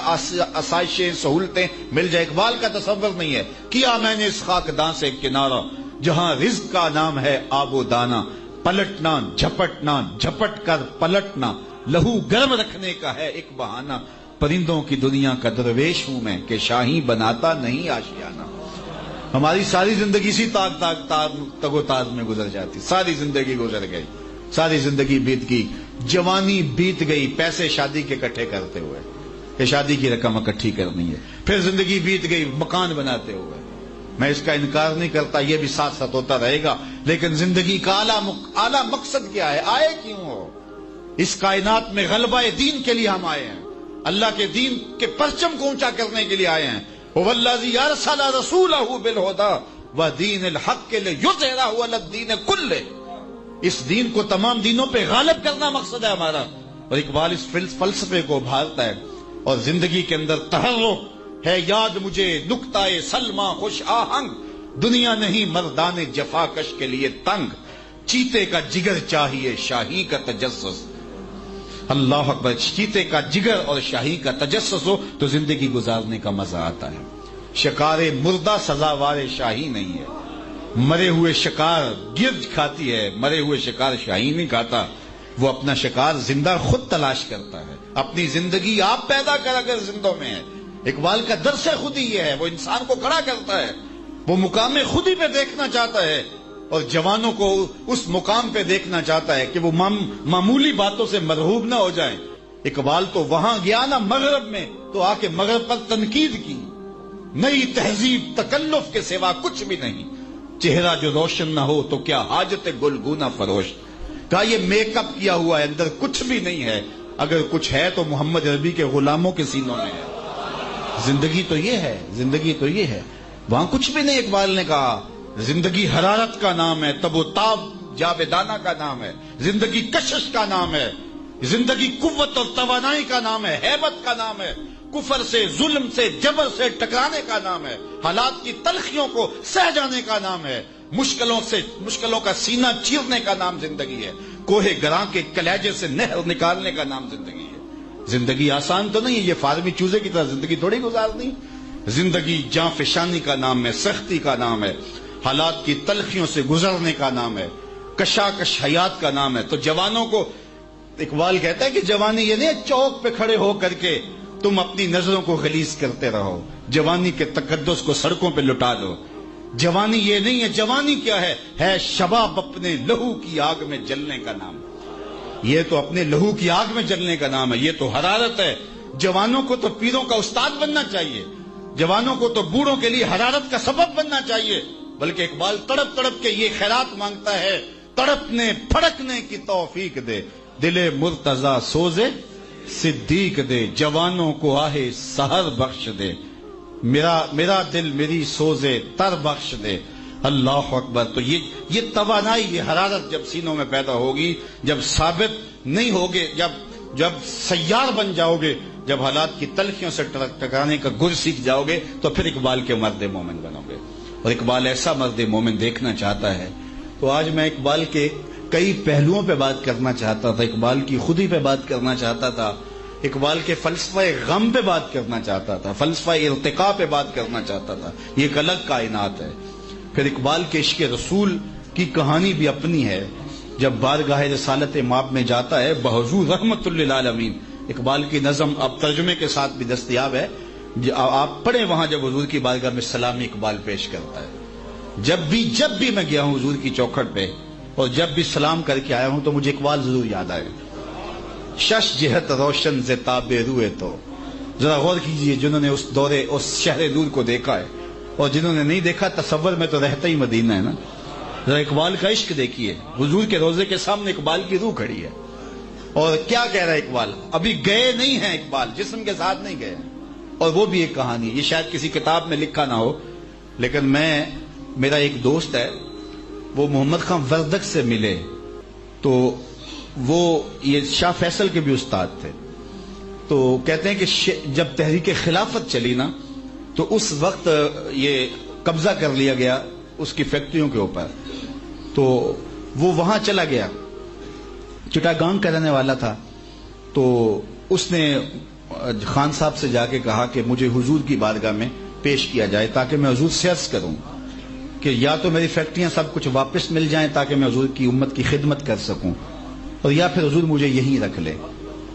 آسائشیں سہولتیں مل جائیں، اقبال کا تصور نہیں ہے۔ کیا میں نے اس خاکداں سے کنارہ جہاں رزق کا نام ہے آب و دانا، پلٹنا جھپٹنا جھپٹ کر پلٹنا لہو گرم رکھنے کا ہے ایک بہانہ، پرندوں کی دنیا کا درویش ہوں میں کہ شاہی بناتا نہیں آشیانہ۔ ہماری ساری زندگی اسی تگ و تاز میں گزر جاتی، ساری زندگی گزر گئی، ساری زندگی بیت گئی، جوانی بیت گئی پیسے شادی کے اکٹھے کرتے ہوئے کہ شادی کی رقم اکٹھی کرنی ہے، پھر زندگی بیت گئی مکان بناتے ہوئے۔ میں اس کا انکار نہیں کرتا، یہ بھی ساتھ ساتھ ہوتا رہے گا، لیکن زندگی کا اعلیٰ مقصد کیا ہے؟ آئے کیوں ہو؟ اس کائنات میں غلبہ دین کے لیے ہم آئے ہیں، اللہ کے دین کے پرچم کو اونچا کرنے کے لیے آئے ہیں۔ وَوَالَّذِي أَرْسَلَ رَسُولَهُ بِالْهُدَىٰ وَدِينِ الْحَقِّ لِيُظْهِرَهُ عَلَى الدِّينِ كُلِّهِ۔ اس دین کو تمام دینوں پہ غالب کرنا مقصد ہے ہمارا، اور اقبال اس فلسفے کو ابھارتا ہے، اور زندگی کے اندر تحرک ہے۔ یاد مجھے نکتہ سلمہ خوش آہنگ، دنیا نہیں مردان جفاکش کے لیے تنگ، چیتے کا جگر چاہیے شاہی کا تجسس۔ اللہ اکبر، چیتے کا جگر اور شاہی کا تجسس ہو تو زندگی گزارنے کا مزہ آتا ہے۔ شکار مردہ سزاوار شاہی نہیں ہے، مرے ہوئے شکار گرد کھاتی ہے، مرے ہوئے شکار شاہی نہیں کھاتا، وہ اپنا شکار زندہ خود تلاش کرتا ہے۔ اپنی زندگی آپ پیدا کر اگر زندوں میں ہے۔ اقبال کا درس خود ہی یہ ہے، وہ انسان کو کھڑا کرتا ہے، وہ مقام خودی پہ دیکھنا چاہتا ہے، اور جوانوں کو اس مقام پہ دیکھنا چاہتا ہے کہ وہ معمولی باتوں سے مرعوب نہ ہو جائیں۔ اقبال تو وہاں گیا نا مغرب میں، تو آ کے مغرب پر تنقید کی، نئی تہذیب تکلف کے سوا کچھ بھی نہیں، چہرہ جو روشن نہ ہو تو کیا حاجت گلگونہ فروش۔ کہا یہ میک اپ کیا ہوا ہے، اندر کچھ بھی نہیں ہے، اگر کچھ ہے تو محمد عربی کے غلاموں کے سینوں میں ہے۔ زندگی تو یہ ہے، زندگی تو یہ ہے، وہاں کچھ بھی نہیں۔ اقبال نے کہا زندگی حرارت کا نام ہے، تب و تاب جاویدانہ کا نام ہے، زندگی کشش کا نام ہے، زندگی قوت اور توانائی کا نام ہے، ہیبت کا نام ہے، کفر سے ظلم سے جبر سے ٹکرانے کا نام ہے، حالات کی تلخیوں کو سہ جانے کا نام ہے، مشکلوں کا سینہ چیرنے کا نام زندگی ہے، کوہ گراں کے کلیجے سے نہر نکالنے کا نام زندگی ہے۔ زندگی آسان تو نہیں ہے، یہ فارمی چوزے کی طرح زندگی تھوڑی گزارنی۔ زندگی جاں فشانی کا نام ہے، سختی کا نام ہے، حالات کی تلخیوں سے گزرنے کا نام ہے، کشاکش حیات کا نام ہے۔ تو جوانوں کو اقبال کہتا ہے کہ جوانی یہ نہیں چوک پہ کھڑے ہو کر کے تم اپنی نظروں کو غلیظ کرتے رہو، جوانی کے تقدس کو سڑکوں پہ لٹا دو۔ جوانی یہ نہیں ہے، جوانی کیا ہے شباب اپنے لہو کی آگ میں جلنے کا نام۔ یہ تو اپنے لہو کی آگ میں جلنے کا نام ہے، یہ تو حرارت ہے۔ جوانوں کو تو پیروں کا استاد بننا چاہیے، جوانوں کو تو بوڑھوں کے لیے حرارت کا سبب بننا چاہیے، بلکہ اقبال تڑپ تڑپ کے یہ خیرات مانگتا ہے، تڑپنے پھڑکنے کی توفیق دے، دل مرتضی سوزے صدیق دے، جوانوں کو آہے سحر بخش دے، میرا دل میری سوزے تر بخش دے۔ اللہ اکبر۔ تو یہ توانائی، یہ حرارت جب سینوں میں پیدا ہوگی، جب ثابت نہیں ہوگے، جب سیار بن جاؤ گے، جب حالات کی تلخیوں سے ٹکرانے کا گر سیکھ جاؤ گے، تو پھر اقبال کے مرد مومن بنو گے، اور اقبال ایسا مرد مومن دیکھنا چاہتا ہے۔ تو آج میں اقبال کے کئی پہلوؤں پہ بات کرنا چاہتا تھا، اقبال کی خودی پہ بات کرنا چاہتا تھا، اقبال کے فلسفہ غم پہ بات کرنا چاہتا تھا، فلسفہ ارتقاء پہ بات کرنا چاہتا تھا۔ یہ ایک الگ کائنات ہے۔ پھر اقبال کے عشق رسول کی کہانی بھی اپنی ہے۔ جب بارگاہ رسالت مآب میں جاتا ہے بحضور رحمت للعالمین، اقبال کی نظم اب ترجمے کے ساتھ بھی دستیاب ہے، آپ پڑھیں وہاں جب حضور کی بارگاہ میں سلامی اقبال پیش کرتا ہے۔ جب بھی میں گیا ہوں حضور کی چوکھٹ پہ اور جب بھی سلام کر کے آیا ہوں تو مجھے اقبال ضرور یاد آئے۔ شش جہت روشن ز تاب روئے تو ذرا غور کیجئے جنہوں نے اس دورے اس شہر نور کو دیکھا ہے، اور جنہوں نے نہیں دیکھا تصور میں تو رہتا ہی مدینہ ہے نا۔ ذرا اقبال کا عشق دیکھیے، حضور کے روضے کے سامنے اقبال کی روح کھڑی ہے، اور کیا کہہ رہا ہے اقبال؟ ابھی گئے نہیں ہیں اقبال، جسم کے ساتھ نہیں گئے ہیں۔ اور وہ بھی ایک کہانی، یہ شاید کسی کتاب میں لکھا نہ ہو، لیکن میرا ایک دوست ہے، وہ محمد خان وردک سے ملے، تو وہ یہ شاہ فیصل کے بھی استاد تھے، تو کہتے ہیں کہ جب تحریک خلافت چلی نا، تو اس وقت یہ قبضہ کر لیا گیا اس کی فیکٹریوں کے اوپر، تو وہ وہاں چلا گیا، چٹاگانگ کا رہنے والا تھا، تو اس نے خان صاحب سے جا کے کہا کہ مجھے حضور کی بارگاہ میں پیش کیا جائے تاکہ میں حضور سے عرض کروں کہ یا تو میری فیکٹریاں سب کچھ واپس مل جائیں تاکہ میں حضور کی امت کی خدمت کر سکوں، اور یا پھر حضور مجھے یہیں رکھ لے۔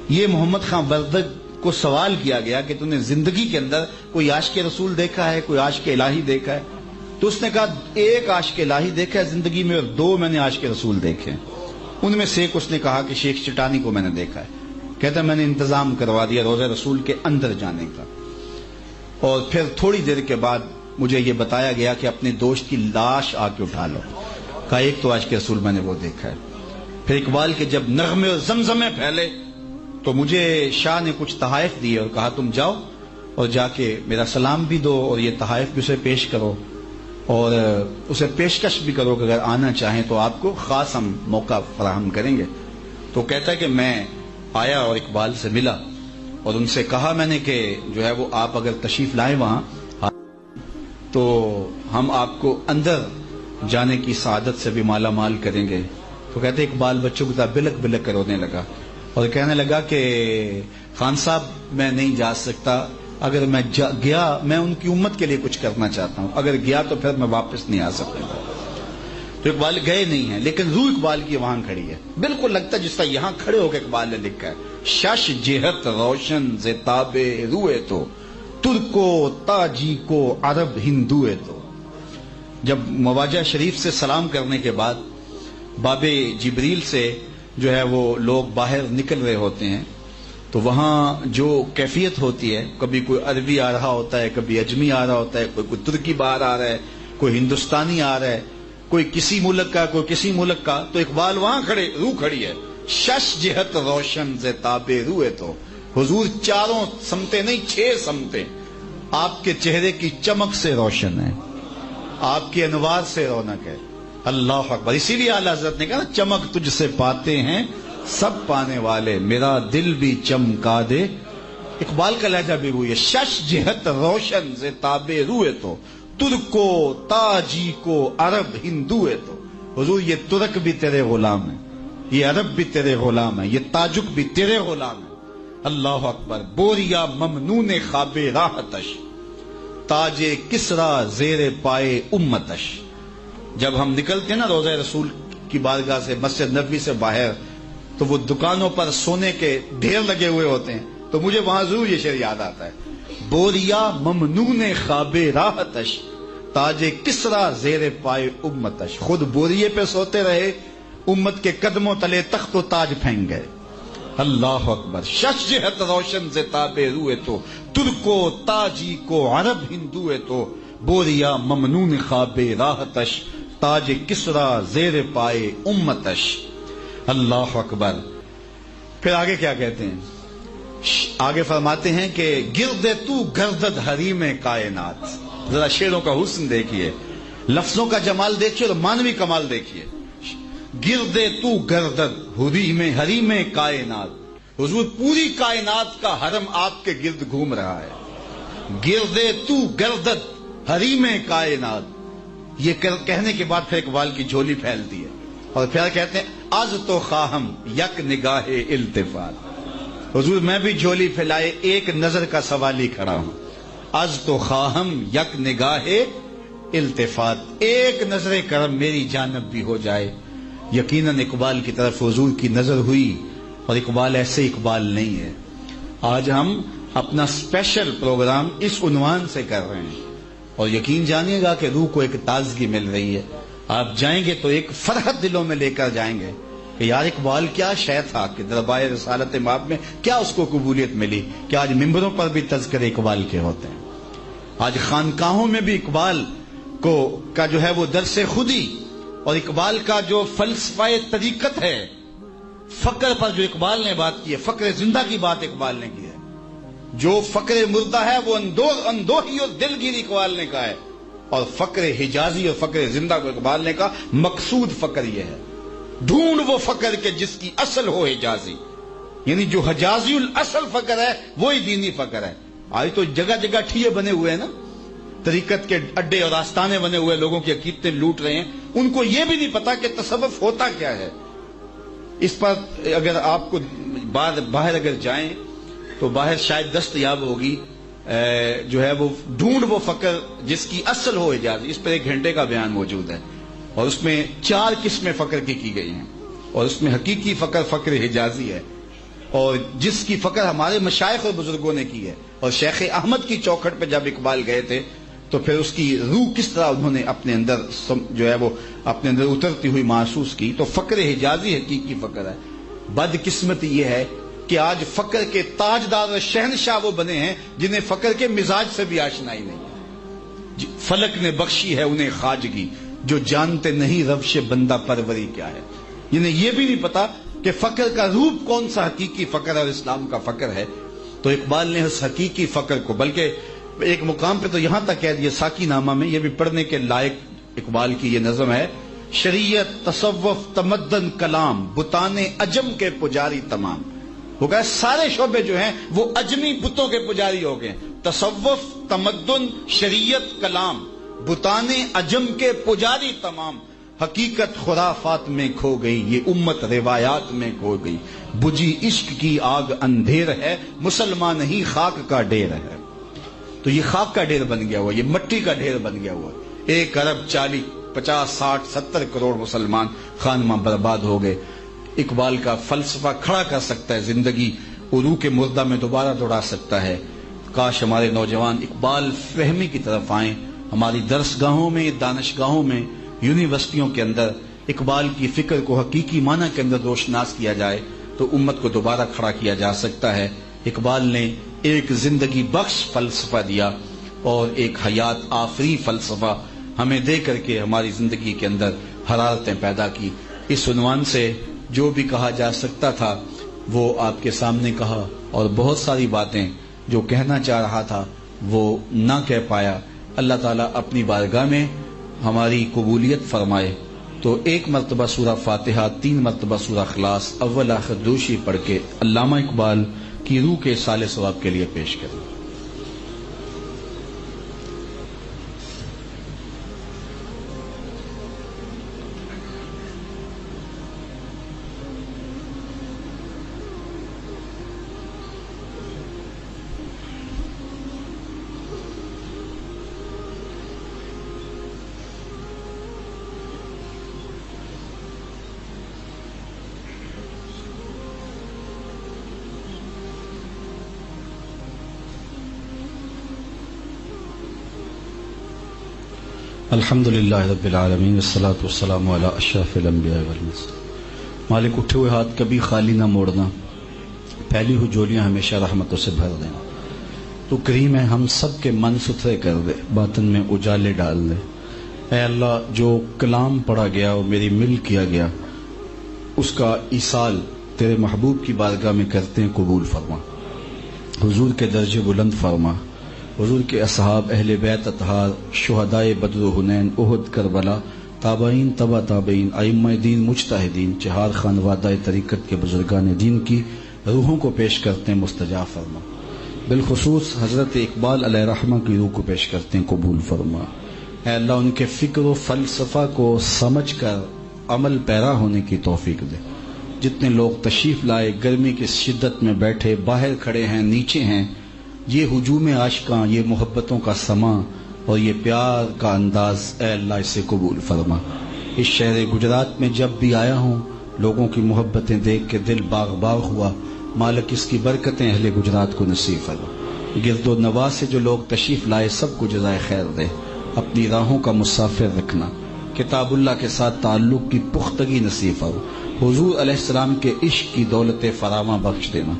یہ محمد خان وردک کو سوال کیا گیا کہ تم نے زندگی کے اندر کوئی عاشق رسول دیکھا ہے، کوئی عاشق الہی دیکھا ہے؟ تو اس نے کہا ایک عاشق الہی دیکھا ہے زندگی میں، اور 2 میں نے عاشق رسول دیکھے، ان میں سے ایک اس نے کہا کہ شیخ چٹانی کو میں نے دیکھا ہے۔ کہتا ہے میں نے انتظام کروا دیا روضہ رسول کے اندر جانے کا، اور پھر تھوڑی دیر کے بعد مجھے یہ بتایا گیا کہ اپنے دوست کی لاش آ کے اٹھا لو۔ کہا ایک تو عاشق رسول میں نے وہ دیکھا ہے۔ پھر اقبال کے جب نغمے اور زمزمے پھیلے تو مجھے شاہ نے کچھ تحائف دیے اور کہا تم جاؤ اور جا کے میرا سلام بھی دو اور یہ تحائف بھی اسے پیش کرو، اور اسے پیشکش بھی کرو کہ اگر آنا چاہیں تو آپ کو خاص ہم موقع فراہم کریں گے۔ تو کہتا ہے کہ میں آیا اور اقبال سے ملا اور ان سے کہا میں نے کہ جو ہے وہ آپ اگر تشریف لائیں وہاں تو ہم آپ کو اندر جانے کی سعادت سے بھی مالا مال کریں گے۔ تو کہتے اقبال بچوں کی طرح بلک بلک کر رونے لگا اور کہنے لگا کہ خان صاحب میں نہیں جا سکتا، اگر میں گیا میں ان کی امت کے لیے کچھ کرنا چاہتا ہوں، اگر گیا تو پھر میں واپس نہیں آ سکتا۔ تو اقبال گئے نہیں ہیں، لیکن روح اقبال کی وہاں کھڑی ہے، بالکل لگتا ہے جس طرح یہاں کھڑے ہو کے اقبال نے لکھا ہے، شش جہت روشن زتاب روئے تو ترکو تاجی کو عرب ہندوئے تو۔ جب مواجہ شریف سے سلام کرنے کے بعد باب جبریل سے جو ہے وہ لوگ باہر نکل رہے ہوتے ہیں تو وہاں جو کیفیت ہوتی ہے، کبھی کوئی عربی آ رہا ہوتا ہے، کبھی اجمی آ رہا ہوتا ہے، کوئی ترکی باہر آ رہا ہے، کوئی ہندوستانی آ رہا ہے، کوئی کسی ملک کا کوئی کسی ملک کا، تو اقبال وہاں کھڑے، روح کھڑی ہے، شش جہت روشن زتاب روئے تو۔ حضور چاروں سمتیں نہیں 6 سمتیں آپ کے چہرے کی چمک سے روشن ہے، آپ کے انوار سے رونق ہے۔ اللہ اکبر۔ اسی لیے اعلیٰ حضرت نے کہا نا چمک تجھ سے پاتے ہیں سب پانے والے، میرا دل بھی چمکا دے۔ اقبال کا لہجہ بھی وہی ہے، شش جہت روشن زتاب روئے تو ترکو تاجی کو عرب ہندوئے تو۔ حضور یہ ترک بھی تیرے غلام ہے، یہ عرب بھی تیرے غلام ہے، یہ تاجک بھی تیرے غلام ہے۔ اللہ اکبر۔ بوریا ممنون خواب راحتش تاج کسرا زیر پائے امتش۔ جب ہم نکلتے ہیں نا روضہ رسول کی بارگاہ سے، مسجد نبوی سے باہر، تو وہ دکانوں پر سونے کے ڈھیر لگے ہوئے ہوتے ہیں، تو مجھے وہاں ضرور یہ شعر یاد آتا ہے، بوریا ممنون خواب راحتش تاج کسرا زیر پائے امتش۔ خود بوریے پہ سوتے رہے، امت کے قدموں تلے تخت و تاج پھینک گئے۔ اللہ اکبر۔ شش جہت روشن زتاب روئے تو ترکو تاجی کو عرب ہندوئے تو بوریا ممنون خواب راحتش تاج کسرا زیر پائے امتش۔ اللہ اکبر۔ پھر آگے کیا کہتے ہیں؟ آگے فرماتے ہیں کہ گرد تو گردد حریم کائنات۔ ذرا شعروں کا حسن دیکھیے، لفظوں کا جمال دیکھیے اور مانوی کمال دیکھیے۔ گرد تو گردد حریم کائنات، حضور پوری کائنات کا حرم آپ کے گرد گھوم رہا ہے۔ گرد تو گردد حریم کائنات، یہ کہنے کے بعد پھر اقبال کی جھولی پھیلتی ہے اور پھر کہتے ہیں از تو خواہم یک نگاہ التفات۔ حضور میں بھی جھولی پھیلائے ایک نظر کا سوالی کھڑا ہوں۔ از تو خواہم یک نگاہ التفات، ایک نظر کرم میری جانب بھی ہو جائے۔ یقیناً اقبال کی طرف حضور کی نظر ہوئی، اور اقبال ایسے اقبال نہیں ہے۔ آج ہم اپنا اسپیشل پروگرام اس عنوان سے کر رہے ہیں، اور یقین جانیے گا کہ روح کو ایک تازگی مل رہی ہے۔ آپ جائیں گے تو ایک فرحت دلوں میں لے کر جائیں گے کہ یار اقبال کیا شے تھا کہ دربار رسالت مآب میں کیا اس کو قبولیت ملی کہ آج ممبروں پر بھی تذکرے اقبال کے ہوتے ہیں، آج خانقاہوں میں بھی اقبال کا جو ہے وہ درس خودی اور اقبال کا جو فلسفہ طریقت ہے، فقر پر جو اقبال نے بات کی ہے، فقر زندہ کی بات اقبال نے کی ہے، جو فقر مردہ ہے وہ اندوہی اور دلگیری اقبال نے کہا ہے، اور فقر حجازی اور فقر زندہ کو اقبال نے کہا مقصود فقر یہ ہے، ڈھونڈ وہ فقر کے جس کی اصل ہو حجازی، یعنی جو حجازی الاصل فقر ہے وہی دینی فقر ہے۔ آج تو جگہ جگہ ٹھیے بنے ہوئے ہیں نا، طریقت کے اڈے اور آستانے بنے ہوئے، لوگوں کی عقیدتیں لوٹ رہے ہیں، ان کو یہ بھی نہیں پتا کہ تصوف ہوتا کیا ہے۔ اس پر اگر آپ کو باہر اگر جائیں تو باہر شاید دستیاب ہوگی جو ہے وہ ڈھونڈ وہ فقر جس کی اصل ہو حجازی، اس پر 1 گھنٹے کا بیان موجود ہے، اور اس میں 4 قسمیں فقر کی گئی ہیں، اور اس میں حقیقی فقر فقر حجازی ہے، اور جس کی فقر ہمارے مشائخ اور بزرگوں نے کی ہے، اور شیخ احمد کی چوکھٹ پہ جب اقبال گئے تھے تو پھر اس کی روح کس طرح انہوں نے اپنے اندر جو ہے وہ اپنے اندر اترتی ہوئی محسوس کی، تو فقر حجازی حقیقی فقر ہے۔ بدقسمتی یہ ہے کہ آج فقر کے تاجدار اور شہنشاہ وہ بنے ہیں جنہیں فقر کے مزاج سے بھی آشنائی نہیں ہے۔ فلک نے بخشی ہے انہیں خواجگی، جو جانتے نہیں روش بندہ پروری کیا ہے، جنہیں یہ بھی نہیں پتا کہ فقر کا روپ کون سا حقیقی فقر ہے اور اسلام کا فقر ہے۔ تو اقبال نے اس حقیقی فقر کو، بلکہ ایک مقام پہ تو یہاں تک کہہ دیا ساکی نامہ میں، یہ بھی پڑھنے کے لائق اقبال کی یہ نظم ہے، شریعت تصوف تمدن کلام بتان عجم کے پجاری تمام، ہو گئے سارے شعبے جو ہیں وہ اجمی بتوں کے پجاری ہو گئے، تصوف تمدن شریعت کلام بتان عجم کے پجاری تمام، حقیقت خرافات میں کھو گئی یہ امت روایات میں کھو گئی، بجھی عشق کی آگ اندھیر ہے مسلمان نہیں خاک کا ڈھیر ہے۔ تو یہ خاک کا ڈھیر بن گیا ہوا، یہ مٹی کا ڈھیر بن گیا ہوا، 1 ارب 40 50 60 70 کروڑ مسلمان خانماں برباد ہو گئے۔ اقبال کا فلسفہ کھڑا کر سکتا ہے زندگی، عروق مردہ میں دوبارہ دوڑا سکتا ہے۔ کاش ہمارے نوجوان اقبال فہمی کی طرف آئیں، ہماری درسگاہوں میں، دانشگاہوں میں، یونیورسٹیوں کے اندر اقبال کی فکر کو حقیقی معنی کے اندر روشناس کیا جائے تو امت کو دوبارہ کھڑا کیا جا سکتا ہے۔ اقبال نے ایک زندگی بخش فلسفہ دیا اور ایک حیات آفری فلسفہ ہمیں دے کر کے ہماری زندگی کے اندر حرارتیں پیدا کی۔ اس عنوان سے جو بھی کہا جا سکتا تھا وہ آپ کے سامنے کہا، اور بہت ساری باتیں جو کہنا چاہ رہا تھا وہ نہ کہہ پایا۔ اللہ تعالیٰ اپنی بارگاہ میں ہماری قبولیت فرمائے۔ تو 1 مرتبہ سورہ فاتحہ، 3 مرتبہ سورہ اخلاص، اول آخر دوشی پڑھ کے علامہ اقبال کی روح کے صالح ثواب کے لیے پیش کریں۔ الحمدللہ رب العالمین والصلاة والسلام علی اشرف الانبیاء والمرسلین۔ مالک اٹھے ہوئے ہاتھ کبھی خالی نہ موڑنا، پھیلی ہوئی جولیاں ہمیشہ رحمتوں سے بھر دینا۔ تو کریم ہے ہم سب کے من ستھرے کر دے، باطن میں اجالے ڈال دے۔ اے اللہ جو کلام پڑھا گیا اور میری مل کیا گیا اس کا ایصال تیرے محبوب کی بارگاہ میں کرتے ہیں، قبول فرما، حضور کے درجے بلند فرما، حضور کے اصحاب، اہل بیت اطہار، شہدائے بدر و حنین، احد، کربلا، تابعین، تبع تابعین، ائمہ دین، مجتہدین، چہار خانوادہ طریقت کے بزرگان دین کی روحوں کو پیش کرتے ہیں، مستجاب فرما۔ بالخصوص حضرت اقبال علیہ رحمہ کی روح کو پیش کرتے ہیں، قبول فرما۔ اے اللہ ان کے فکر و فلسفہ کو سمجھ کر عمل پیرا ہونے کی توفیق دے۔ جتنے لوگ تشریف لائے، گرمی کی شدت میں بیٹھے، باہر کھڑے ہیں، نیچے ہیں، یہ ہجوم عاشقاں، یہ محبتوں کا سما اور یہ پیار کا انداز اے اللہ اسے قبول فرما۔ اس شہر گجرات میں جب بھی آیا ہوں لوگوں کی محبتیں دیکھ کے دل باغ باغ ہوا، مالک اس کی برکتیں اہل گجرات کو نصیب فرما۔ گرد و نواح سے جو لوگ تشریف لائے سب کو جزائے خیر دے، اپنی راہوں کا مسافر رکھنا، کتاب اللہ کے ساتھ تعلق کی پختگی نصیب فرما، حضور علیہ السلام کے عشق کی دولت فراواں بخش دینا،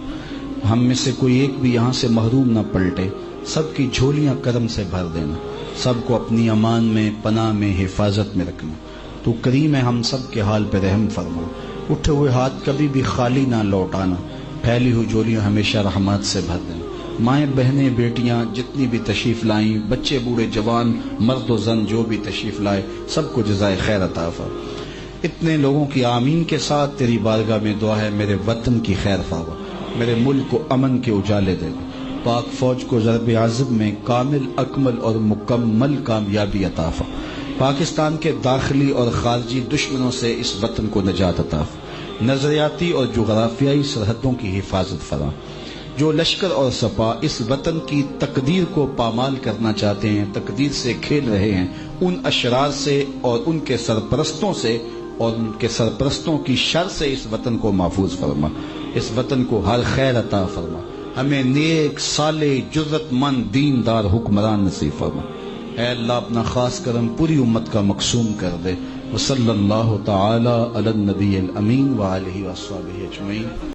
ہم میں سے کوئی ایک بھی یہاں سے محروم نہ پلٹے، سب کی جھولیاں کرم سے بھر دینا، سب کو اپنی امان میں، پناہ میں، حفاظت میں رکھنا۔ تو کریم ہے، ہم سب کے حال پہ رحم فرما، اٹھے ہوئے ہاتھ کبھی بھی خالی نہ لوٹانا، پھیلی ہوئی جھولیاں ہمیشہ رحمات سے بھر دینا۔ مائیں بہنیں بیٹیاں جتنی بھی تشریف لائیں، بچے بوڑھے جوان مرد و زن جو بھی تشریف لائے، سب کو جزائے خیر عطا فرما۔ اتنے لوگوں کی آمین کے ساتھ تیری بارگاہ میں دعا ہے، میرے وطن کی خیر فرما، میرے ملک کو امن کے اجالے دے دے، پاک فوج کو ضرب عضب میں کامل اکمل اور مکمل کامیابی عطا فرما، پاکستان کے داخلی اور خارجی دشمنوں سے اس وطن کو نجات عطا فرما، نظریاتی اور جغرافیائی سرحدوں کی حفاظت فرما۔ جو لشکر اور سپاہ اس وطن کی تقدیر کو پامال کرنا چاہتے ہیں، تقدیر سے کھیل رہے ہیں، ان اشرار سے اور ان کے سرپرستوں سے اور ان کے سرپرستوں کی شر سے اس وطن کو محفوظ فرما، اس وطن کو ہر خیر عطا فرما، ہمیں نیک صالح جرت مند دیندار حکمران نصیب فرما۔ اے اللہ اپنا خاص کرم پوری امت کا مقسوم کر دے۔ وصلی اللہ تعالی علی النبی الامین وآلہ وصحبہ اجمعین۔